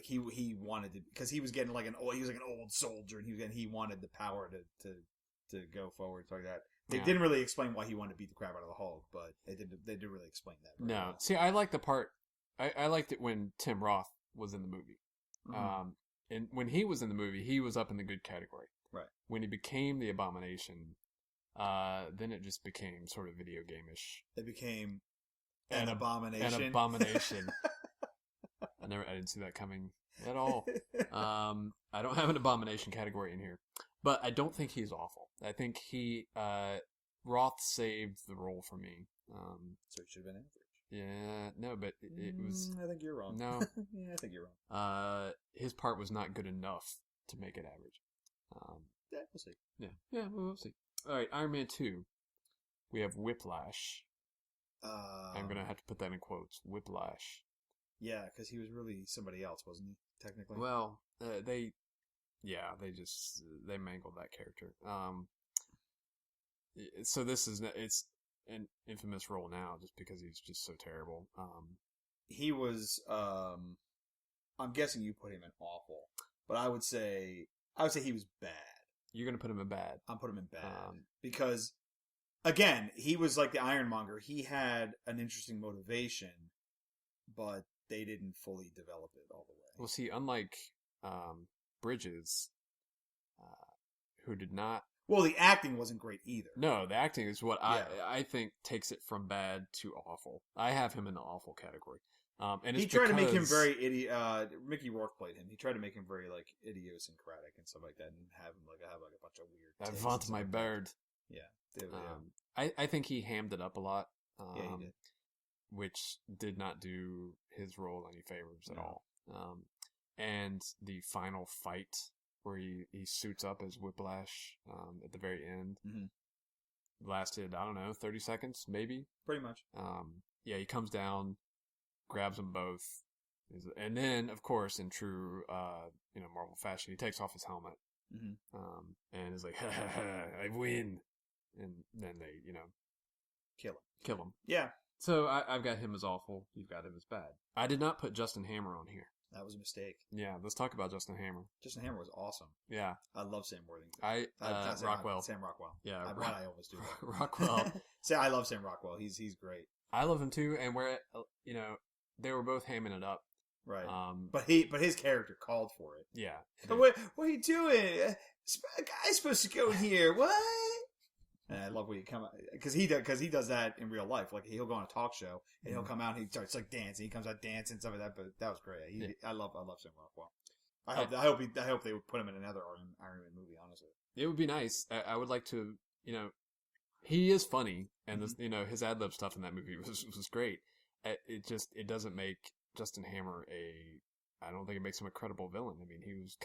he wanted to, because he was getting he was like an old soldier, and he wanted the power to go forward, like that. They didn't really explain why he wanted to beat the crap out of the Hulk, but they didn't really explain that. Very well. See, I like the part, I liked it when Tim Roth was in the movie. Mm-hmm. And when he was in the movie, he was up in the good category. Right. When he became the Abomination, then it just became sort of video game-ish. It became an abomination. An abomination. I didn't see that coming at all. I don't have an Abomination category in here, but I don't think he's awful. I think Roth saved the role for me. So it should have been average. Yeah, no, but it was. I think you're wrong. No. Yeah, I think you're wrong. His part was not good enough to make it average. Yeah, we'll see. Yeah, we'll see. All right, Iron Man 2. We have Whiplash. I'm going to have to put that in quotes. Whiplash. Yeah, because he was really somebody else, wasn't he? Technically. Well, they mangled that character. So it's an infamous role now, just because he's just so terrible. He was. I'm guessing you put him in awful, but I would say he was bad. You're gonna put him in bad. I'm putting him in bad because, again, he was like the Ironmonger. He had an interesting motivation, but they didn't fully develop it all the way. Well, see, unlike Bridges, who did not. Well, the acting wasn't great either. No, the acting is what I think takes it from bad to awful. I have him in the awful category. And he tried to make him very Mickey Rourke played him. He tried to make him very like idiosyncratic and stuff like that, and have him have a bunch of weird. I want my bird. Yeah, I think he hammed it up a lot. Yeah, he did. Which did not do his role any favors at all. And the final fight where he suits up as Whiplash at the very end lasted, I don't know, 30 seconds, maybe? Pretty much. Yeah, he comes down, grabs them both, and then, of course, in true Marvel fashion, he takes off his helmet and is like, ha ha ha, I win. And then they, kill him. Yeah. So I've got him as awful. You've got him as bad. I did not put Justin Hammer on here. That was a mistake. Yeah, let's talk about Justin Hammer. Justin Hammer was awesome. Yeah. I love Sam Worthington. Rockwell. Sam Rockwell. Yeah. I always do that. Rockwell. I love Sam Rockwell. He's great. I love him too, and they were both hamming it up. Right. But his character called for it. Yeah. What are you doing? A guy's supposed to go in here. What? And I love when you come out because he does that in real life. Like he'll go on a talk show and he'll come out and he starts like dancing. He comes out dancing and stuff like that. But that was great. I love Sam Rockwell. I hope they would put him in another Iron Man movie. Honestly, it would be nice. I would like to. He is funny, and this, his ad lib stuff in that movie was great. It doesn't make Justin Hammer I don't think it makes him a credible villain. I mean, he was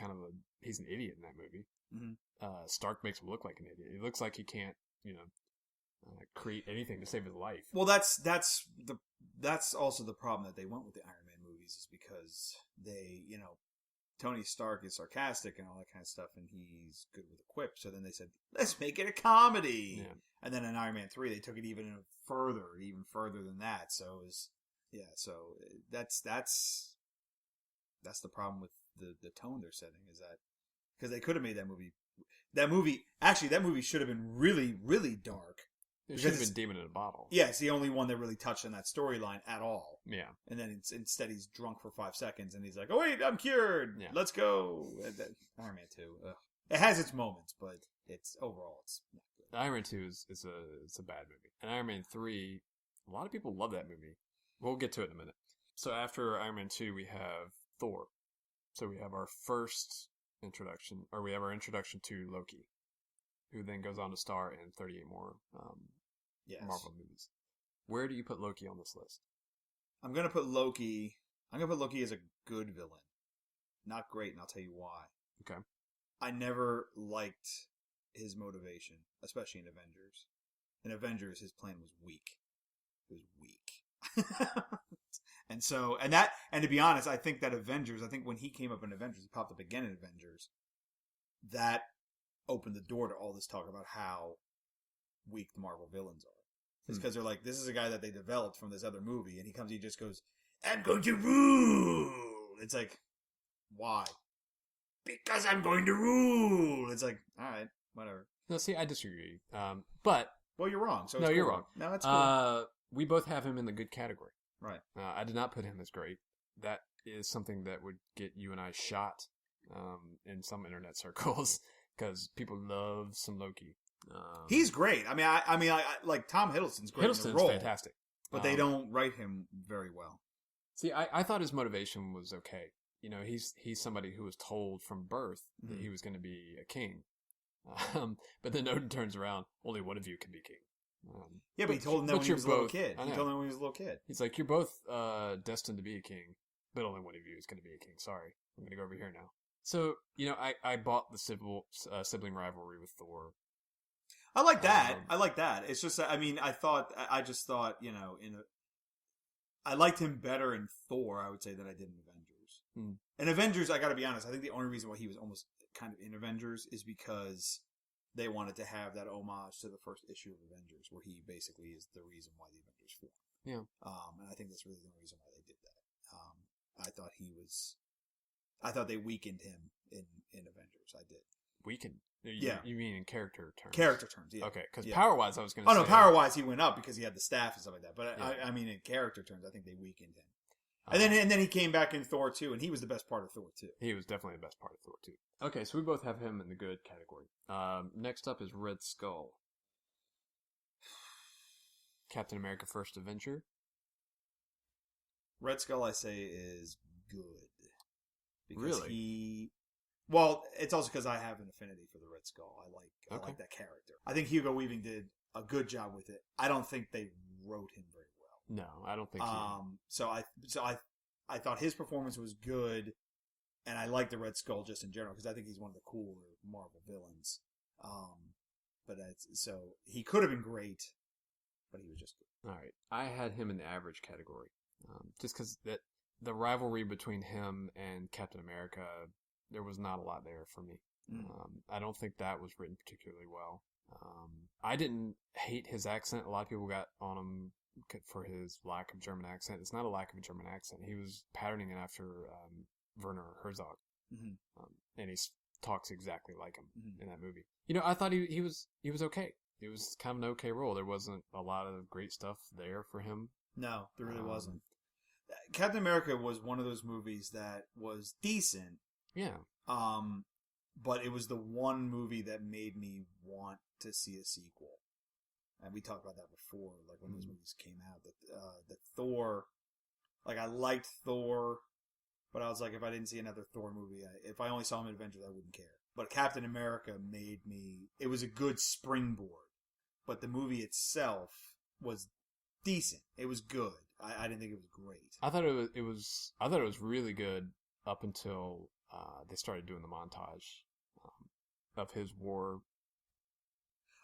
he's an idiot in that movie. Stark makes him look like an idiot. He looks like he can't, create anything to save his life. Well, that's also the problem that they went with the Iron Man movies is because they, Tony Stark is sarcastic and all that kind of stuff, and he's good with a quip. So then they said, let's make it a comedy. Yeah. And then in Iron Man 3, they took it even further than that. So it was, so that's the problem with the tone they're setting is that because they could have made that movie should have been really, really dark. It should have been Demon in a Bottle. Yeah, it's the only one that really touched on that storyline at all. Yeah. And then instead he's drunk for 5 seconds and he's like, oh wait, I'm cured. Yeah. Let's go. Iron Man 2. Ugh. It has its moments, but overall it's not good. Iron Man 2 is a bad movie. And Iron Man 3, a lot of people love that movie. We'll get to it in a minute. So after Iron Man 2, we have Thor. So we have our first introduction, or we have our introduction to Loki, who then goes on to star in 38 more Marvel movies. Where do you put Loki on this list? I'm gonna put Loki as a good villain. Not great, and I'll tell you why. Okay. I never liked his motivation, especially in Avengers. In Avengers, his plan was weak. It was weak. And to be honest, I think when he came up in Avengers, he popped up again in Avengers, that opened the door to all this talk about how weak the Marvel villains are. It's because they're like, this is a guy that they developed from this other movie, and he just goes, I'm going to rule! It's like, why? Because I'm going to rule! It's like, alright, whatever. No, see, I disagree. But... Well, you're wrong. So no, cool. You're wrong. No, that's cool. We both have him in the good category. Right. I did not put him as great. That is something that would get you and I shot in some internet circles because people love some Loki. He's great. I mean, I like Tom Hiddleston's great in the role. Fantastic. But they don't write him very well. See, I thought his motivation was okay. He's somebody who was told from birth that he was going to be a king. But then Odin turns around, only one of you can be king. But he told him that when he was a little kid. He told him when he was a little kid. He's like, you're both destined to be a king, but only one of you is going to be a king. Sorry. I'm going to go over here now. So, I bought the sibling rivalry with Thor. I like that. I like that. It's just, I mean, I just thought, I liked him better in Thor, I would say, than I did in Avengers. In Avengers, I gotta be honest, I think the only reason why he was almost kind of in Avengers is because they wanted to have that homage to the first issue of Avengers, where he basically is the reason why the Avengers formed. Yeah. And I think that's really the only reason why they did that. I thought they weakened him in Avengers. I did. Weakened? Yeah. You mean in character terms? Character terms, yeah. Okay, because power-wise, I was going to say... Oh, no, power-wise, he went up because he had the staff and stuff like that. But yeah. I mean, in character terms, I think they weakened him. And then he came back in Thor 2, and he was the best part of Thor 2. He was definitely the best part of Thor 2. Okay, so we both have him in the good category. Next up is Red Skull. Captain America First Adventure. Red Skull, I say, is good. Because really? Well, it's also because I have an affinity for the Red Skull. I like that character. I think Hugo Weaving did a good job with it. I don't think they wrote him very well. No, I don't think so. I thought his performance was good, and I like the Red Skull just in general because I think he's one of the cooler Marvel villains. So he could have been great, but he was just good. All right, I had him in the average category, just because the rivalry between him and Captain America, there was not a lot there for me. I don't think that was written particularly well. I didn't hate his accent. A lot of people got on him for his lack of German accent. It's not a lack of a German accent. He was patterning it after Werner Herzog, and he talks exactly like him in that movie. I thought he was okay. It was kind of an okay role. There wasn't a lot of great stuff there for him. No, there really wasn't. Captain America was one of those movies that was decent. Yeah. But it was the one movie that made me want to see a sequel. And we talked about that before, like when those movies came out. That Thor, like I liked Thor, but I was like, if I didn't see another Thor movie, if I only saw him in Avengers, I wouldn't care. But Captain America it was a good springboard. But the movie itself was decent. It was good. I didn't think it was great. I thought it was really good up until they started doing the montage of his war.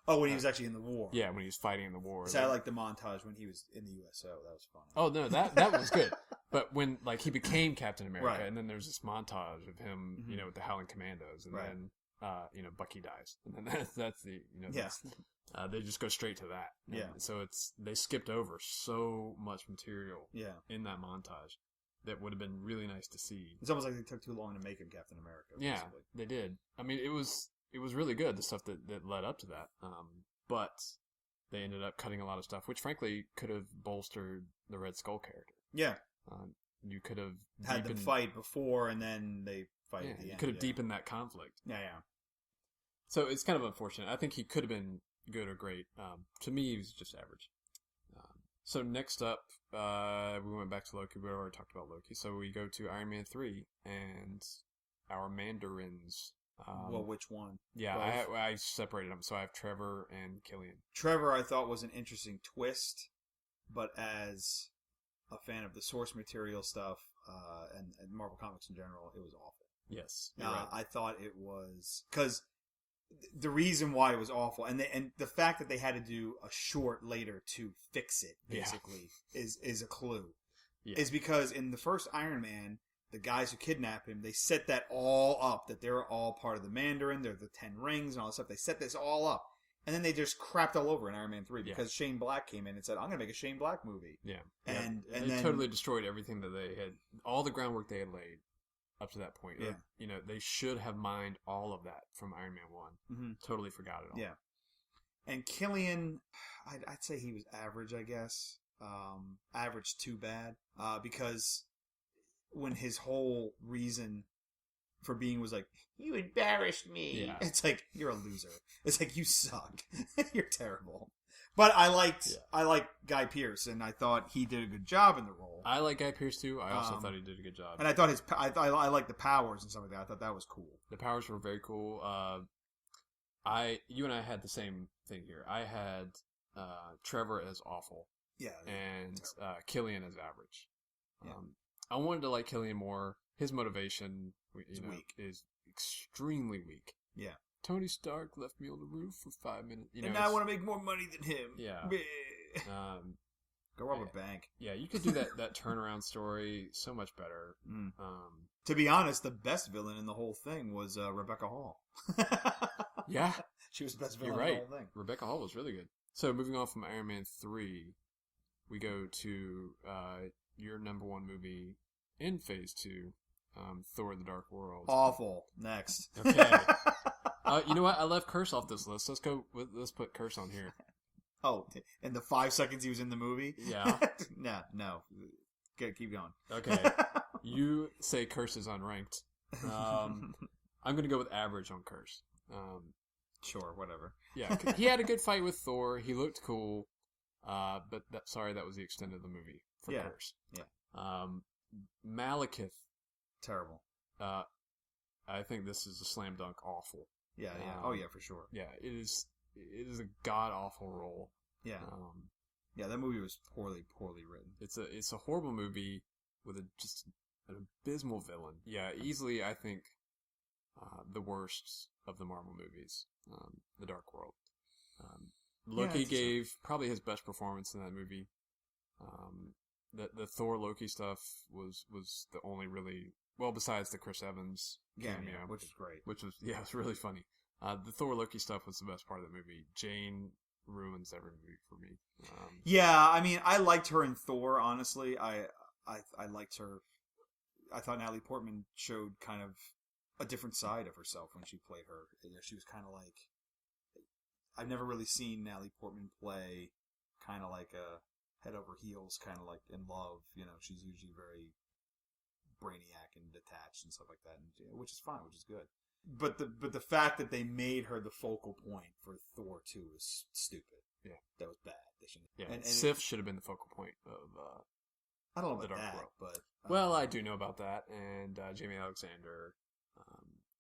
Oh, when he was actually in the war. Yeah, when he was fighting in the war. So I like the montage when he was in the USO. That was fun. Oh no, that was good. But when he became Captain America, right. And then there's this montage of him, with the Howling Commandos, and then Bucky dies, and then that's the they just go straight to that. And so they skipped over so much material. In that montage. That would have been really nice to see. It's almost like they took too long to make him Captain America. Yeah, basically. They did. I mean, it was really good, the stuff that led up to that. But they ended up cutting a lot of stuff, which frankly could have bolstered the Red Skull character. Yeah. You could have had them fight before, and then they fight at the end. You could have deepened that conflict. Yeah. So it's kind of unfortunate. I think he could have been good or great. To me, he was just average. So next up, we went back to Loki. We already talked about Loki. So we go to Iron Man 3 and our Mandarins. Well, which one? Yeah, I separated them. So I have Trevor and Killian. Trevor, I thought, was an interesting twist, but as a fan of the source material stuff and Marvel Comics in general, it was awful. Yes, you're right. I thought it was... Because the reason why it was awful, and the fact that they had to do a short later to fix it, basically, is a clue. Yeah. Is because in the first Iron Man, the guys who kidnap him, they set that all up, that they're all part of the Mandarin, they're the 10 rings and all that stuff. They set this all up. And then they just crapped all over in Iron Man 3 because Shane Black came in and said, I'm going to make a Shane Black movie. Yeah. And they then totally destroyed everything that they had, all the groundwork they had laid up to that point. Yeah. They should have mined all of that from Iron Man 1. Mm-hmm. Totally forgot it all. Yeah. And Killian, I'd say he was average, I guess. Average too bad. Because when his whole reason for being was like, you embarrassed me. Yeah. It's like, you're a loser. It's like, you suck. You're terrible. But I liked Guy Pearce, and I thought he did a good job in the role. I like Guy Pearce too. I also thought he did a good job. And I thought I liked the powers and stuff like that. I thought that was cool. The powers were very cool. You and I had the same thing here. I had Trevor as awful. Yeah. And Killian as average. Yeah. I wanted to like Killian more. His motivation, is extremely weak. Yeah. Tony Stark left me on the roof for 5 minutes. You know, and now I want to make more money than him. Yeah. Go rob a bank. Yeah, you could do that turnaround story so much better. To be honest, the best villain in the whole thing was Rebecca Hall. Yeah. She was the best villain You're right. in the whole thing. Rebecca Hall was really good. So moving on from Iron Man 3, we go to your number one movie in Phase 2, Thor: The Dark World. Awful. Next. Okay. You know what? I left Curse off this list. Let's put Curse on here. Oh, in the 5 seconds he was in the movie? Yeah. No. Keep going. Okay. You say Curse is unranked. I'm going to go with average on Curse. Sure, whatever. Yeah, he had a good fight with Thor. He looked cool. But that was the extent of the movie for Curse. Yeah. Malekith. Terrible. I think this is a slam dunk awful. Yeah. Oh yeah, for sure. Yeah, it is a god awful role. Yeah. Yeah, that movie was poorly written. It's a horrible movie with just an abysmal villain. Yeah, easily I think the worst of the Marvel movies. The Dark World. Loki gave probably his best performance in that movie. The Thor Loki stuff was the only really, well, besides the Chris Evans cameo, which is great. Which was it was really funny. The Thor Loki stuff was the best part of the movie. Jane ruins every movie for me. Yeah, I mean, I liked her in Thor. Honestly, I liked her. I thought Natalie Portman showed kind of a different side of herself when she played her. She was kind of like, I've never really seen Natalie Portman play kind of like a head over heels, kind of like in love. You know, she's usually very brainiac and detached and stuff like that, which is fine, which is good. But the fact that they made her the focal point for Thor 2 is stupid. Yeah, that was bad. They shouldn't. Yeah, and Sif should have been the focal point of. I don't know about that, World. But well, I do know about that, and Jamie Alexander,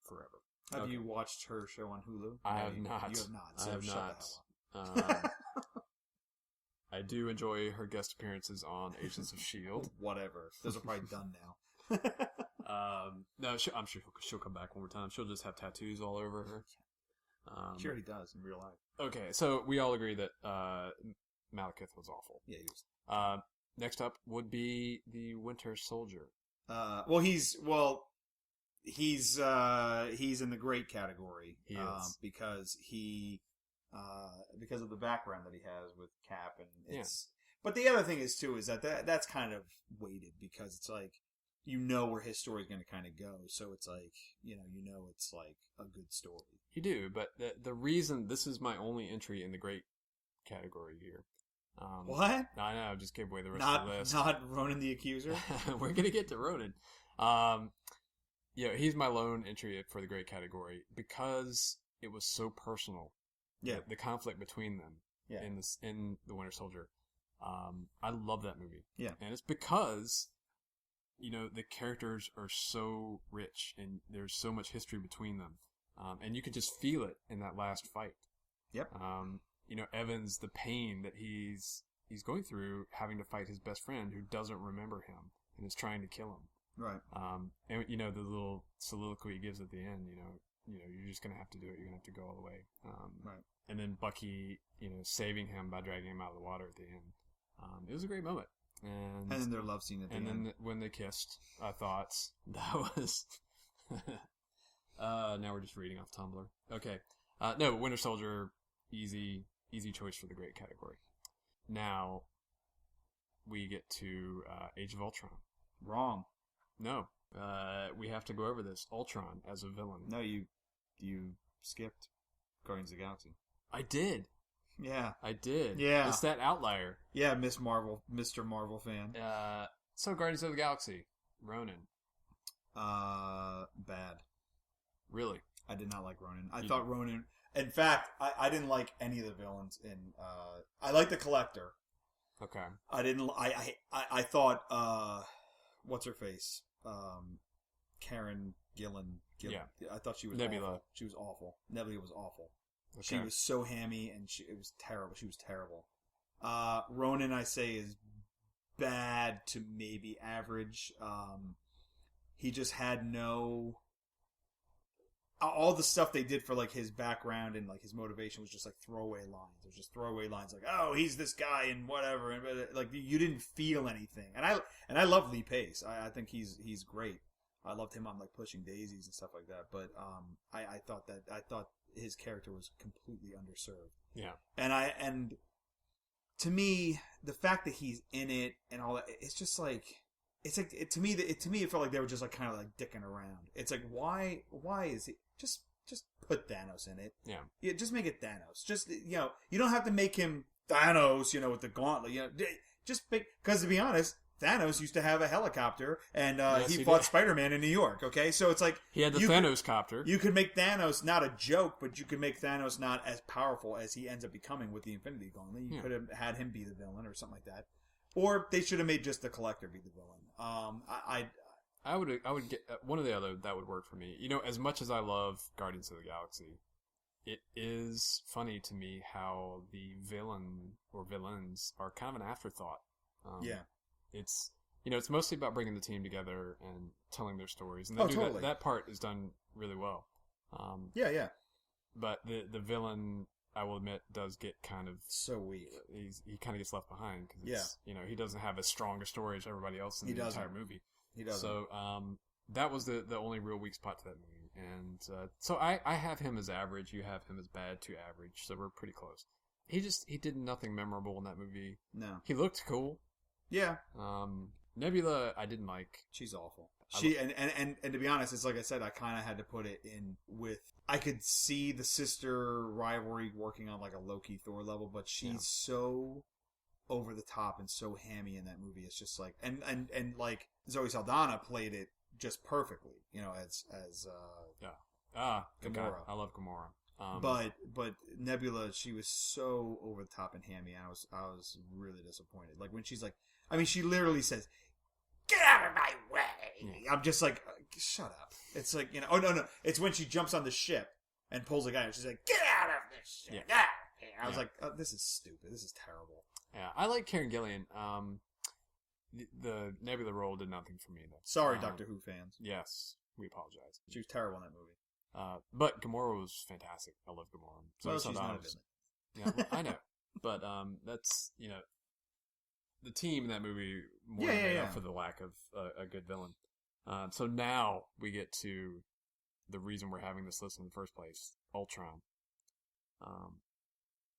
forever. Have you watched her show on Hulu? I have not. You have not. So I have shut not. The hell up. I do enjoy her guest appearances on Agents of S.H.I.E.L.D. Whatever. Those are probably done now. No, I'm sure she'll come back one more time. She'll just have tattoos all over her. She already does in real life. Okay, so we all agree that Malekith was awful. Yeah, he was. Next up would be the Winter Soldier. He's in the great category. He is. Because because of the background that he has with Cap, and it's. Yeah. But the other thing is too is that's kind of weighted because it's like where his story is going to kind of go, so it's like it's like a good story. You do, but the reason this is my only entry in the great category here. What? I know, I just gave away the rest of the list. Not Ronan the Accuser? We're going to get to Ronan. He's my lone entry for the great category because it was so personal. Yeah. The conflict between them in The Winter Soldier. I love that movie. Yeah. And it's because, the characters are so rich and there's so much history between them. And you could just feel it in that last fight. Yep. Evans, the pain that he's going through having to fight his best friend who doesn't remember him and is trying to kill him. Right. And the little soliloquy he gives at the end, you're just going to have to do it. You're going to have to go all the way. Right. And then Bucky, saving him by dragging him out of the water at the end. It was a great moment. And then their love scene at the end. And then when they kissed, I thought that was... now we're just reading off Tumblr. Okay. No, Winter Soldier, easy choice for the great category. Now, we get to Age of Ultron. Wrong. No. We have to go over this. Ultron as a villain. No, you skipped Guardians of the Galaxy. I did. Yeah. I did. Yeah. It's that outlier. Yeah, Mr. Marvel fan. So Guardians of the Galaxy. Ronan. Bad. Really? I did not like Ronan. I thought Ronan... In fact, I didn't like any of the villains in... I liked the Collector. Okay. I didn't... I thought... what's her face? Karen Gillan. Yeah. I thought she was Nebula. Awful. She was awful. Nebula was awful. Okay. She was so hammy, and it was terrible. She was terrible. Ronan, I say, is bad to maybe average. He just had no... all the stuff they did for like his background and like his motivation was just like throwaway lines. It was just throwaway lines like, oh, he's this guy and whatever, and like you didn't feel anything. And I love Lee Pace. I think he's great. I loved him on like Pushing Daisies and stuff like that. But I thought his character was completely underserved. Yeah. And to me, the fact that he's in it and all that, it's just like. It's like to me it felt like they were just like kind of like dicking around. It's like why is he just put Thanos in it? Yeah, just make it Thanos. Just you don't have to make him Thanos. With the gauntlet. Just because to be honest, Thanos used to have a helicopter and yes, he fought Spider-Man in New York. Okay, so it's like he had the Thanos copter. You could make Thanos not a joke, but you could make Thanos not as powerful as he ends up becoming with the Infinity Gauntlet. You could have had him be the villain or something like that. Or they should have made just the Collector be the villain. I would get one or the other. That would work for me. As much as I love Guardians of the Galaxy, it is funny to me how the villain or villains are kind of an afterthought. It's it's mostly about bringing the team together and telling their stories, and they do totally. That part is done really well. Yeah. But the villain, I will admit, does get kind of so weak. He kind of gets left behind because he doesn't have as strong a story as everybody else in the entire movie. He doesn't. So that was the only real weak spot to that movie, and so I have him as average. You have him as bad to average, so we're pretty close. He did nothing memorable in that movie. No, he looked cool. Yeah. Nebula, I didn't like. She's awful. And to be honest, it's like I said, I kind of had to put it in with. I could see the sister rivalry working on like a Loki Thor level, but she's so over the top and so hammy in that movie. It's just like and like Zoe Saldana played it just perfectly, as Gamora. I love Gamora. But Nebula, she was so over the top and hammy, and I was really disappointed. Like when she's like, she literally says, "Get out of my way." Yeah. I'm just like, shut up. It's like, oh no. It's when she jumps on the ship and pulls a guy and she's like, "Get out of this ship." Yeah. I was like, oh, this is stupid. This is terrible. Yeah. I like Karen Gillan. The Nebula role did nothing for me though. Sorry, Doctor Who fans. Yes. We apologize. She was terrible in that movie. But Gamora was fantastic. I love Gamora. So she's not a villain. Yeah, well, I know. But that's, the team in that movie more than made up for the lack of a good villain. So now we get to the reason we're having this list in the first place, Ultron.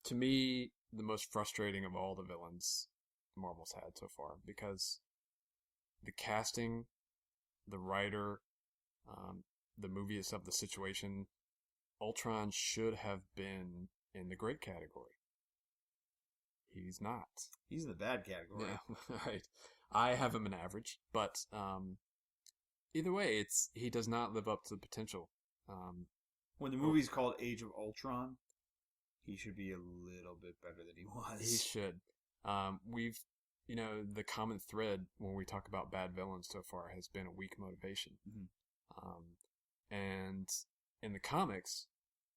To me, the most frustrating of all the villains Marvel's had so far, because the casting, the writer, the movie itself, the situation, Ultron should have been in the great category. He's not. He's in the bad category. Yeah, right. I have him an average, but either way, he does not live up to the potential. When the movie's called Age of Ultron, he should be a little bit better than he was. He should. We've, the common thread when we talk about bad villains so far has been a weak motivation. Mm-hmm. And in the comics,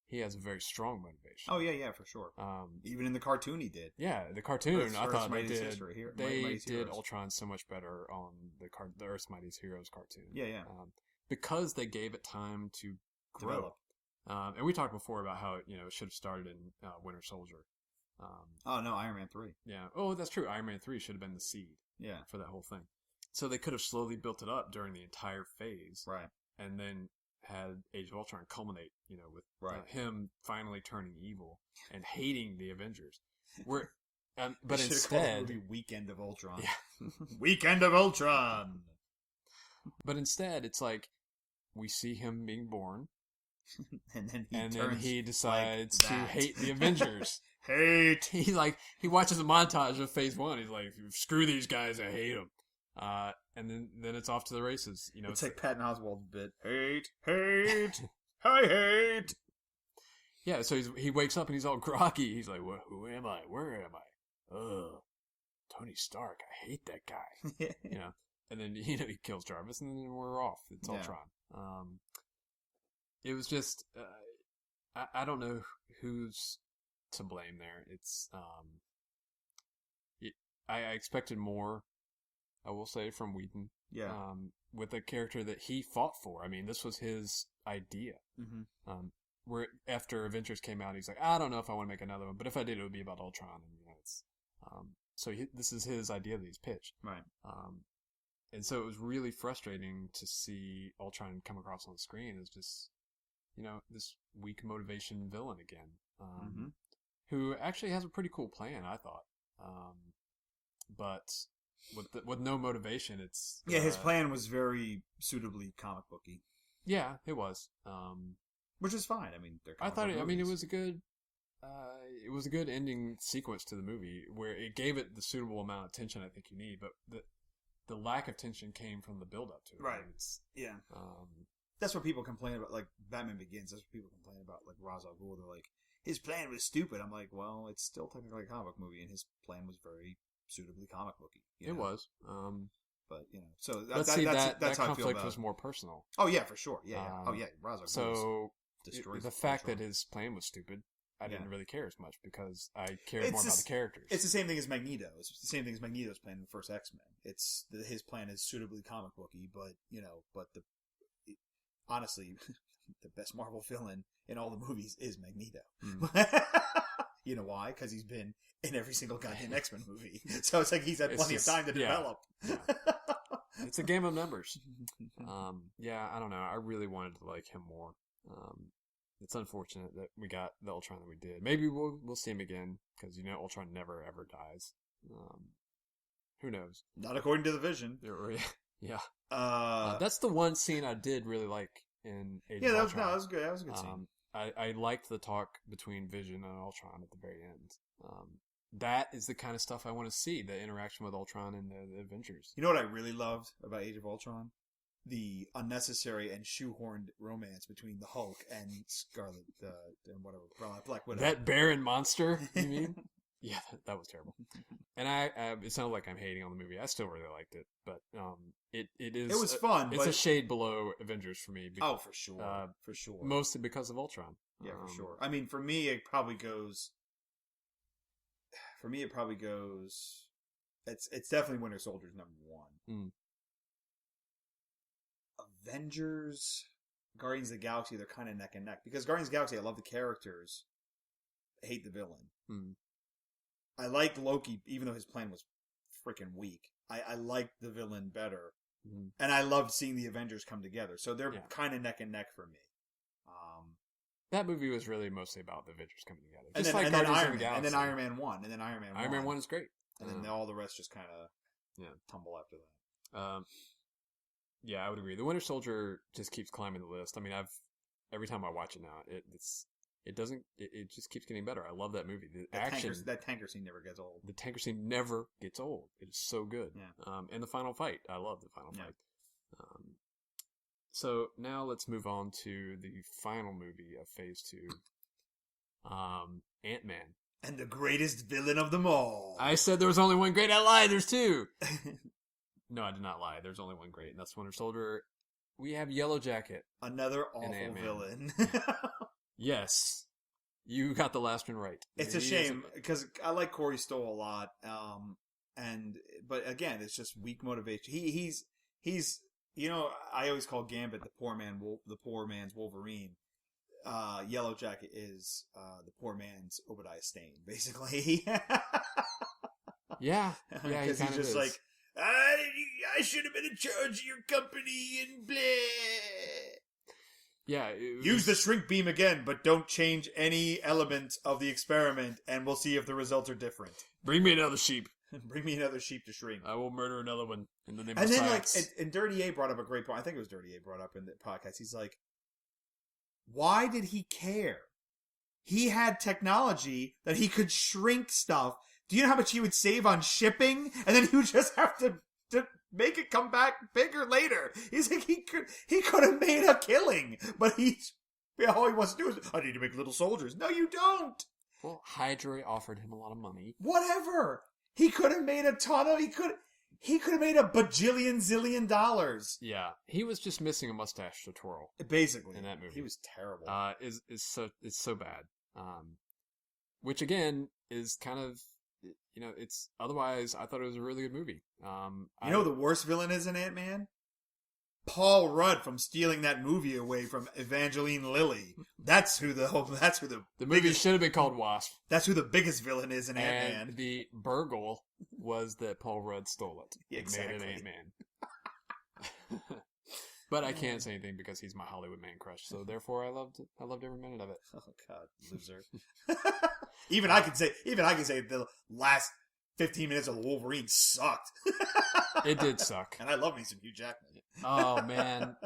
he has a very strong motivation. Oh yeah, for sure. Even in the cartoon, he did. Yeah, the cartoon. I thought they did. They did Heroes. Ultron so much better on the Earth's Mightiest Heroes cartoon. Yeah. Because they gave it time to grow. Develop. And we talked before about how it should have started in Winter Soldier. Oh no, Iron Man 3. Yeah. Oh, that's true. Iron Man 3 should have been the seed. Yeah. For that whole thing. So they could have slowly built it up during the entire phase. Right. And then had Age of Ultron culminate, with him finally turning evil and hating the Avengers. But instead, the Weekend of Ultron. Yeah. Weekend of Ultron. But instead, it's like we see him being born, and then he decides to hate the Avengers. Hate. He watches a montage of Phase 1. He's like, screw these guys, I hate them. And then it's off to the races. It's like Patton Oswalt's bit. Hate, I hate. Yeah, so he wakes up and he's all groggy. He's like, who am I? Where am I? Ugh, Tony Stark. I hate that guy. And then he kills Jarvis, and then we're off. It's Ultron. It was just I don't know who's to blame there. It's I expected more, I will say, from Whedon. Yeah. With a character that he fought for. I mean, this was his idea. Mm-hmm. Where after Avengers came out, he's like, I don't know if I want to make another one, but if I did, it would be about Ultron. And it's so this is his idea that he's pitched, right? And so it was really frustrating to see Ultron come across on the screen as just this weak motivation villain again, who actually has a pretty cool plan, I thought, but with no motivation, it's his plan was very suitably comic booky. Yeah, it was. Which is fine. I mean, I thought it was a good. It was a good ending sequence to the movie where it gave it the suitable amount of tension I think you need, but the lack of tension came from the build up to it. Right. Yeah. That's what people complain about, like Batman Begins. That's what people complain about, like Ra's al Ghul. They're like, his plan was stupid. I'm like, well, it's still technically a comic book movie, and his plan was very suitably comic booky. It was. But so that's how conflict I feel about was more personal. Oh yeah, for sure. Yeah. Ra's al Ghul. So the fact that his plan was stupid, I didn't really care as much because I cared more about the characters. It's the same thing as Magneto. It's the same thing as Magneto's plan in the first X-Men. It's his plan is suitably comic booky, but honestly, the best Marvel villain in all the movies is Magneto. You know why? Because he's been in every single goddamn X-Men movie. So it's like he's had plenty of time to develop. Yeah. It's a game of numbers. I don't know. I really wanted to like him more. It's unfortunate that we got the Ultron that we did. Maybe we'll see him again because Ultron never ever dies. Who knows? Not according to the Vision. Yeah. That's the one scene I did really like in Age of Ultron. That was good. That was a good scene. I liked the talk between Vision and Ultron at the very end. That is the kind of stuff I want to see, the interaction with Ultron and the Avengers. You know what I really loved about Age of Ultron? The unnecessary and shoehorned romance between the Hulk and Scarlet, and whatever, Black Widow. That barren monster, you mean? Yeah, that was terrible. And it sounds like I'm hating on the movie. I still really liked it, but it is. It was fun. It's a shade below Avengers for me. Because, for sure, for sure. Mostly because of Ultron. Yeah, for sure. I mean, for me, it probably goes. It's definitely Winter Soldier's number one. Avengers, Guardians of the Galaxy, they're kind of neck and neck. Because Guardians of the Galaxy, I love the characters. I hate the villain. I like Loki, even though his plan was freaking weak. I like the villain better. And I loved seeing the Avengers come together. So they're kind of neck and neck for me. That movie was really mostly about the Avengers coming together. And just then, like and then Guardians Iron of the Man. Galaxy. And then Iron Man 1. And then Iron Man 1. Iron Man 1 is great. And then all the rest just kind of tumble after that. Yeah, I would agree. The Winter Soldier just keeps climbing the list. I mean, every time I watch it now, it just keeps getting better. I love that movie. That tanker scene never gets old. The tanker scene never gets old. It is so good. Yeah. And the final fight. I love the final fight. So now let's move on to the final movie of Phase 2. Ant-Man. And the greatest villain of them all. I said there was only one great. I lied. There's two. No, I did not lie. There's only one great, and that's Winter Soldier. We have Yellow Jacket. Another awful villain. Yes. You got the last one right. It's a shame, because I like Corey Stoll a lot. But again, it's just weak motivation. He's I always call Gambit the poor man's Wolverine. Yellow Jacket is the poor man's Obadiah Stane, basically. Yeah, because he's just like, I should have been in charge of your company and blah. Yeah. Use the shrink beam again, but don't change any element of the experiment, and we'll see if the results are different. Bring me another sheep. Bring me another sheep to shrink. I will murder another one in the name of science. And then, and Dirty A brought up a great point. I think it was Dirty A brought up in the podcast. He's like, why did he care? He had technology that he could shrink stuff. Do you know how much he would save on shipping? And then he would just have to make it come back bigger later. He's like, he could have made a killing, but all he wants to do is, I need to make little soldiers. No, you don't. Well, Hydra offered him a lot of money. Whatever. He could have made he could have made a bajillion zillion dollars. Yeah, he was just missing a mustache to twirl. Basically, in that movie, he was terrible. It's so bad. Which again is kind of, it's otherwise I thought it was a really good movie. The worst villain is in Ant-Man? Paul Rudd from stealing that movie away from Evangeline Lilly. That's who the movie biggest, should have been called Wasp. That's who the biggest villain is in Ant-Man. And the burgle was that Paul Rudd stole it. Exactly. Made an Ant-Man. But I can't say anything because he's my Hollywood man crush. So therefore, I loved every minute of it. Oh God, loser! even I can say the last 15 minutes of Wolverine sucked. It did suck, and I love me some Hugh Jackman. Oh man,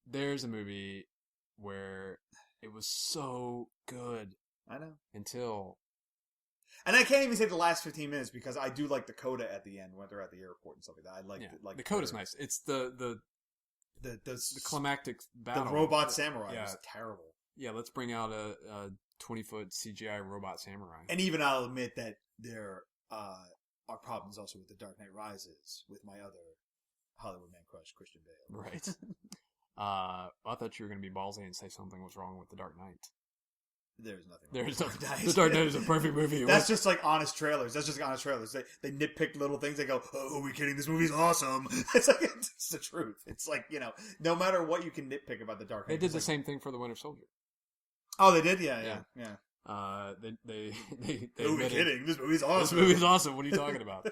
there's a movie where it was so good. I know. And I can't even say the last 15 minutes because I do like the coda at the end when they're at the airport and stuff like that. I like the coda's nice. It's the climactic battle. The robot samurai was terrible. Yeah, let's bring out a 20-foot CGI robot samurai. And even I'll admit that there are problems also with The Dark Knight Rises with my other Hollywood man crush, Christian Bale. Right. I thought you were going to be ballsy and say something was wrong with The Dark Knight. There's nothing. There's nothing. The Dark Knight is a perfect movie. That's just like honest trailers. They nitpick little things. They go, "Oh, are we kidding? This movie's awesome." It's like it's the truth. It's like, no matter what you can nitpick about The Dark Knight. They did the same thing for The Winter Soldier. Oh, they did. Yeah. They are we kidding? This movie's awesome. This movie's awesome. What are you talking about?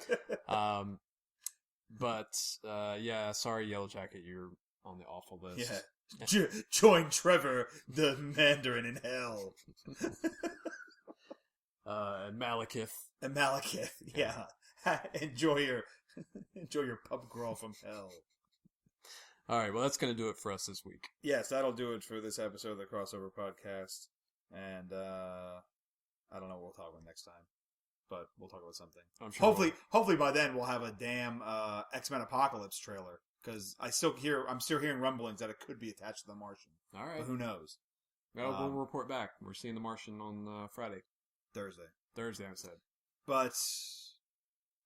Sorry, Yellow Jacket, you're on the awful list. Yeah. Join Trevor, the Mandarin, in hell. And Malekith. Yeah. enjoy your pub crawl from hell. All right, well, that's going to do it for us this week. Yes, that'll do it for this episode of the Crossover Podcast. And I don't know what we'll talk about next time, but we'll talk about something. I'm sure hopefully by then we'll have a damn X-Men Apocalypse trailer. Because I'm still hearing rumblings that it could be attached to The Martian. All right. But who knows? Well, we'll report back. We're seeing The Martian on Friday. Thursday, I said. But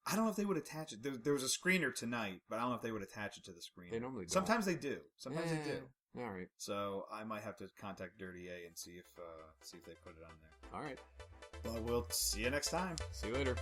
I don't know if they would attach it. There was a screener tonight, but I don't know if they would attach it to the screener. They normally don't. Sometimes they do. They do. All right. So I might have to contact Dirty A and see if they put it on there. All right. But we'll see you next time. See you later.